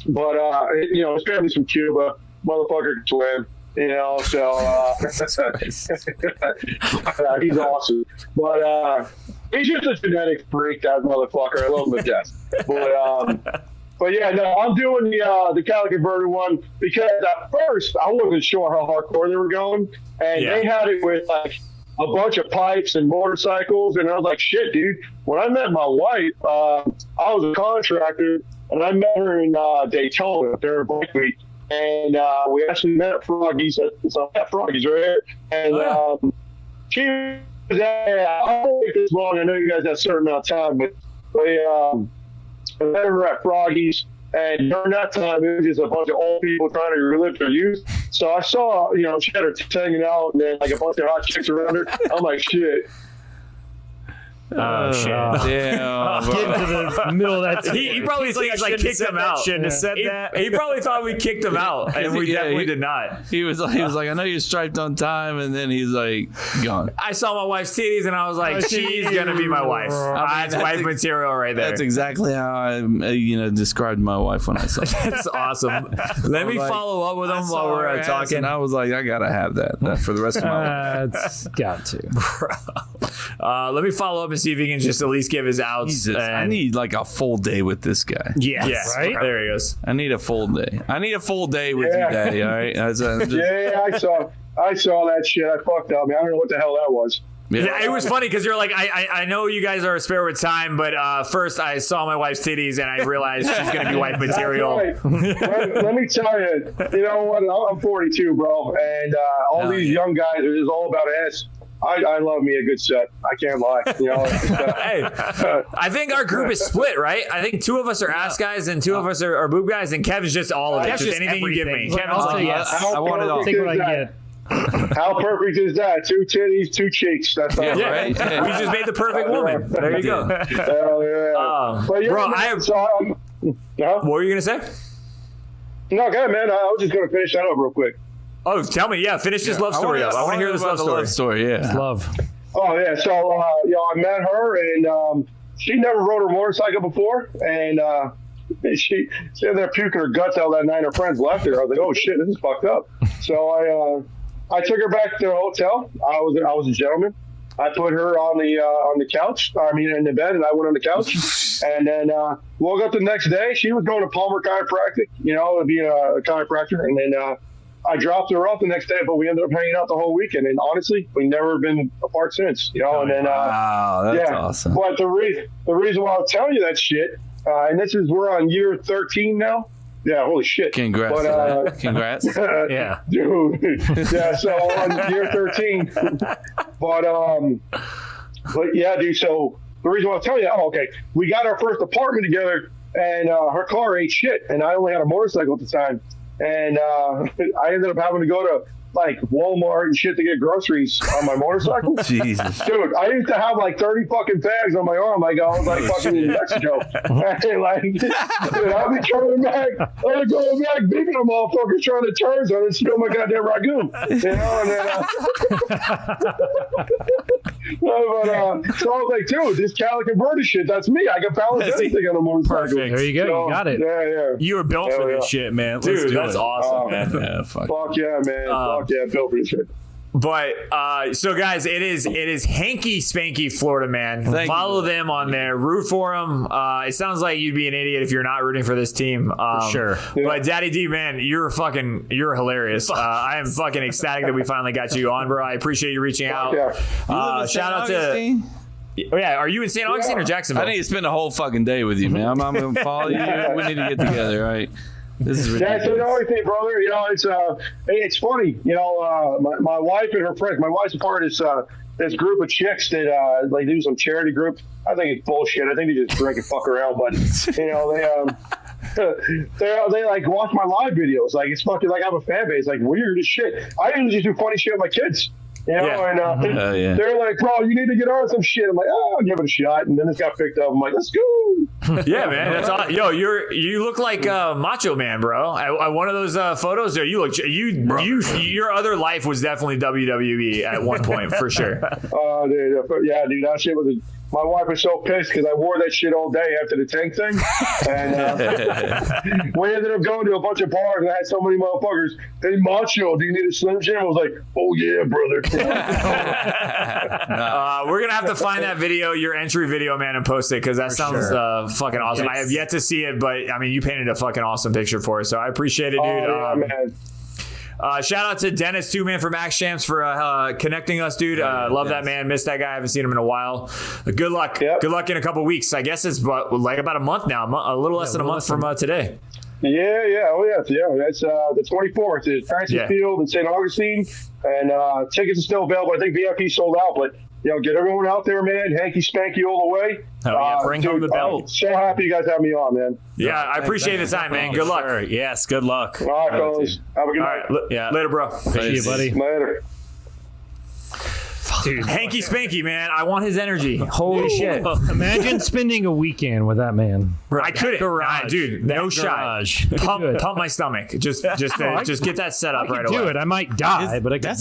[SPEAKER 12] But his family's from Cuba. Motherfucker can swim. So he's awesome. But he's just a genetic freak, that motherfucker. I love him to death. But yeah, no, I'm doing the Cali Converter one because at first I wasn't sure how hardcore they were going, and they had it with like a bunch of pipes and motorcycles, and I was like, shit, dude. When I met my wife, I was a contractor, and I met her in Daytona during Bike Week, and we actually met at Froggy's. So at Froggy's right here, and she was I don't take this long. I know you guys have a certain amount of time, but I met her at Froggy's, and during that time, it was just a bunch of old people trying to relive their youth. So I saw, she had her hanging out, and then like a bunch of hot chicks around her. I'm like, shit.
[SPEAKER 5] Oh, shit.
[SPEAKER 6] Damn.
[SPEAKER 4] Get into the middle of that.
[SPEAKER 1] He probably thinks like kicked him out.
[SPEAKER 5] Shouldn't have said that.
[SPEAKER 1] He probably thought we kicked him out, and we definitely did not.
[SPEAKER 6] He was like, I know you're striped on time, and then he's like, gone.
[SPEAKER 1] I saw my wife's titties, and I was like, she's gonna be my wife. That's wife material right there.
[SPEAKER 6] That's exactly how I, described my wife when I saw her.
[SPEAKER 1] That's awesome. Let me follow up with him while we're talking.
[SPEAKER 6] And I was like, I gotta have that for the rest of my life.
[SPEAKER 4] It's got to.
[SPEAKER 1] Let me follow up and see if he can just at least give his outs.
[SPEAKER 6] Jesus, I need like a full day with this guy.
[SPEAKER 1] Yes,
[SPEAKER 4] right?
[SPEAKER 1] There he goes.
[SPEAKER 6] I need a full day. I need a full day with you, Daddy. All right.
[SPEAKER 12] I saw that shit. I fucked up, man. I don't know what the hell that was.
[SPEAKER 1] Yeah, it was funny because you're like, I know you guys are spare with time, but first I saw my wife's titties and I realized she's going to be wife material.
[SPEAKER 12] Right. let me tell you, you know what? I'm 42, bro, and all these young guys are just all about ass. I love me a good set. I can't lie.
[SPEAKER 1] Hey, I think our group is split, right? I think two of us are ass guys and two of us are boob guys, and Kevin's just all of it. Just anything you give me.
[SPEAKER 4] Kevin's like, yes.
[SPEAKER 6] I want it all.
[SPEAKER 4] Take what I get.
[SPEAKER 12] How perfect is that? 2 titties, 2 cheeks. That's all
[SPEAKER 1] right. We just made the perfect woman. There you go.
[SPEAKER 12] Hell yeah.
[SPEAKER 1] Bro, what were you going to say?
[SPEAKER 12] No, go ahead, man. I was just going to finish that up real quick.
[SPEAKER 1] Oh, tell me. Yeah, finish this love story up. I want to hear this love story.
[SPEAKER 6] Yeah.
[SPEAKER 4] It's love.
[SPEAKER 12] Oh, yeah. So, I met her, and she never rode her motorcycle before, and she ended up puking her guts out that night. Her friends left her. I was like, oh, shit, this is fucked up. So I took her back to the hotel. I was a gentleman. I put her on the couch. In the bed, and I went on the couch. And then woke up the next day. She was going to Palmer Chiropractic, being a chiropractor. And then I dropped her off the next day, but we ended up hanging out the whole weekend. And honestly, we never been apart since. And then
[SPEAKER 6] wow, that's awesome.
[SPEAKER 12] But the reason why I'll tell you that shit, and we're on year 13 now. Yeah, holy shit.
[SPEAKER 6] Congrats.
[SPEAKER 12] But,
[SPEAKER 6] congrats.
[SPEAKER 1] Yeah.
[SPEAKER 12] Dude. Yeah, so on year 13. But yeah, dude, so the reason why I'll tell you, we got our first apartment together, and her car ate shit, and I only had a motorcycle at the time. And I ended up having to go to like Walmart and shit to get groceries on my motorcycle.
[SPEAKER 6] Jesus.
[SPEAKER 12] Dude, I used to have like 30 fucking bags on my arm. Like I was like fucking in Mexico. And like, dude, I'll be coming back. I'm going back, beeping a motherfucker trying to turn so I didn't spill my goddamn ragu. And then, so I was like, dude, this Cali Converter shit, that's me. I can balance anything on a motorcycle.
[SPEAKER 4] Perfect. There you go.
[SPEAKER 12] So,
[SPEAKER 4] you got it.
[SPEAKER 12] Yeah.
[SPEAKER 5] You were built for this shit, man.
[SPEAKER 1] Dude, that's awesome, man.
[SPEAKER 12] Fuck yeah, man. Fuck yeah, built for this shit.
[SPEAKER 1] But so guys, it is Hanky Spanky Florida Man. Follow them on there, root for them. It sounds like you'd be an idiot if you're not rooting for this team.
[SPEAKER 5] For sure.
[SPEAKER 1] But Daddy D, man, you're hilarious. I am fucking ecstatic that we finally got you on, bro. I appreciate you reaching out. Shout out to. Oh yeah, are you in St. Augustine or Jacksonville?
[SPEAKER 6] I need to spend a whole fucking day with you, man. I'm going to follow you. We need to get together, right? This is ridiculous.
[SPEAKER 12] That's the only thing, brother. You know, it's funny. You know, my wife and her friends. My wife's a part of this group of chicks that they do some charity group. I think it's bullshit. I think they just drink and fuck around. But you know, they like watch my live videos. Like it's fucking like I have a fan base. Like weird as shit. I usually just do funny shit with my kids. You know, and they're like, bro, you need to get on some shit. I'm like, I'll give it a shot. And then this got picked up. I'm like, let's go.
[SPEAKER 1] Yeah, man. That's all. Yo, you look like Macho Man, bro. One of those photos there, your other life was definitely WWE at one point for sure.
[SPEAKER 12] Oh, dude, that shit was my wife was so pissed because I wore that shit all day after the tank thing. And we ended up going to a bunch of bars and I had so many motherfuckers. Hey, Macho, do you need a Slim Jim? I was like, oh, yeah, brother.
[SPEAKER 1] We're going to have to find that video, your entry video, man, and post it because that sounds fucking awesome. I have yet to see it, but I mean, you painted a fucking awesome picture for us. So I appreciate it, dude.
[SPEAKER 12] Yeah, man.
[SPEAKER 1] Shout out to Dennis too, man, from Max Champs for connecting us, dude. Love that man. Missed that guy. I haven't seen him in a while. Good luck. Yep. Good luck in a couple weeks. I guess it's about a month now. A little less than a month from today.
[SPEAKER 12] Yeah. Oh, yeah. That's the 24th at Francis Field in St. Augustine. And tickets are still available. I think VIP sold out, but get everyone out there, man. Hanky Spanky all the way.
[SPEAKER 5] Bring home the belt.
[SPEAKER 12] So happy you guys have me on, man.
[SPEAKER 1] Yeah, I appreciate the time, man. Good luck.
[SPEAKER 5] Sure. Yes, good luck.
[SPEAKER 12] All right, fellas. Have a good night.
[SPEAKER 1] Later, bro.
[SPEAKER 4] See you, buddy.
[SPEAKER 12] Later.
[SPEAKER 1] Dude, Hanky Spanky, man. I want his energy. Holy shit.
[SPEAKER 4] Imagine spending a weekend with that man.
[SPEAKER 1] I couldn't. Dude, no shot. Pump my stomach. Just get that set up right away.
[SPEAKER 4] Do it. I might die, but I can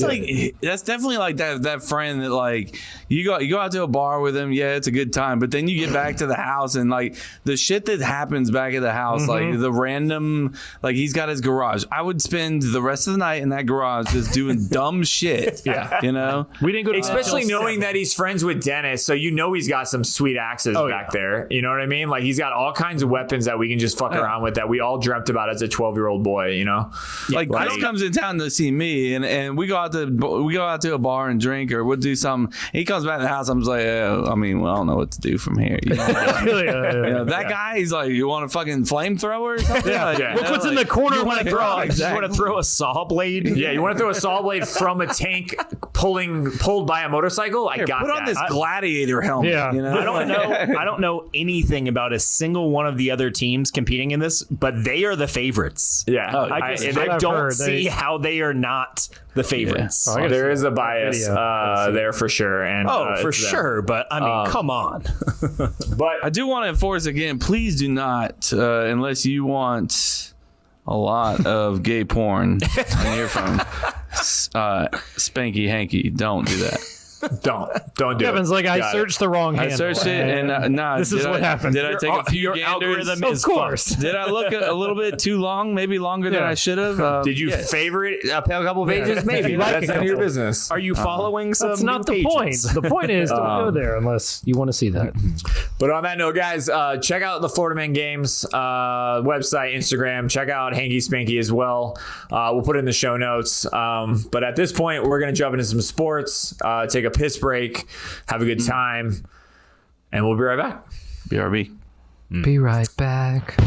[SPEAKER 6] that's definitely like that friend that like you go out to a bar with him. Yeah, it's a good time, but then you get back to the house and like the shit that happens back at the house, like the random, like he's got his garage. I would spend the rest of the night in that garage just doing dumb shit.
[SPEAKER 1] Yeah,
[SPEAKER 6] you know,
[SPEAKER 4] we didn't go to.
[SPEAKER 1] Especially knowing that he's friends with Dennis, so he's got some sweet axes back there. You know what I mean? Like he's got all kinds of weapons that we can just fuck around with that we all dreamt about as a 12-year-old boy. You know,
[SPEAKER 6] like Chris comes in town to see me, and we go out to a bar and drink, or we'll do something. He comes back to the house. I'm just like, I don't know what to do from here. You know? That guy, he's like, you want a fucking flamethrower or something?
[SPEAKER 4] Look what's in the corner.
[SPEAKER 5] You want to throw a saw blade?
[SPEAKER 1] Yeah, you want to throw a saw blade from a tank pulled by a motorcycle?
[SPEAKER 6] Put on this gladiator helmet.
[SPEAKER 4] Yeah.
[SPEAKER 6] You know?
[SPEAKER 5] I don't know anything about a single one of the other teams competing in this, but they are the favorites.
[SPEAKER 1] Yeah.
[SPEAKER 5] I don't see how they are not the favorites.
[SPEAKER 1] Yeah. There is a bias there for sure. And
[SPEAKER 5] for sure. But I mean, come on.
[SPEAKER 6] But I do want to enforce again, please do not, unless you want a lot of gay porn on your phone, Spanky Hanky, don't do that.
[SPEAKER 1] Don't do
[SPEAKER 4] Kevin's
[SPEAKER 1] it.
[SPEAKER 4] like, I searched the wrong handle.
[SPEAKER 6] I searched it, and
[SPEAKER 4] this is what happened.
[SPEAKER 6] Did I take a few ganders?
[SPEAKER 5] Algorithm is
[SPEAKER 4] of course.
[SPEAKER 6] Did I look a little bit too long? Maybe longer than I should have.
[SPEAKER 1] Did you favorite a couple pages? Maybe. That's none of your business.
[SPEAKER 5] Are you following some?
[SPEAKER 4] That's not the point. The point is, don't go there unless you want to see that.
[SPEAKER 1] But on that note, guys, check out the Florida Man Games website, Instagram. Check out Hanky Spanky as well. We'll put it in the show notes. But at this point, we're going to jump into some sports, take a piss break, have a good time, and we'll be right back.
[SPEAKER 6] BRB.
[SPEAKER 4] Be right back.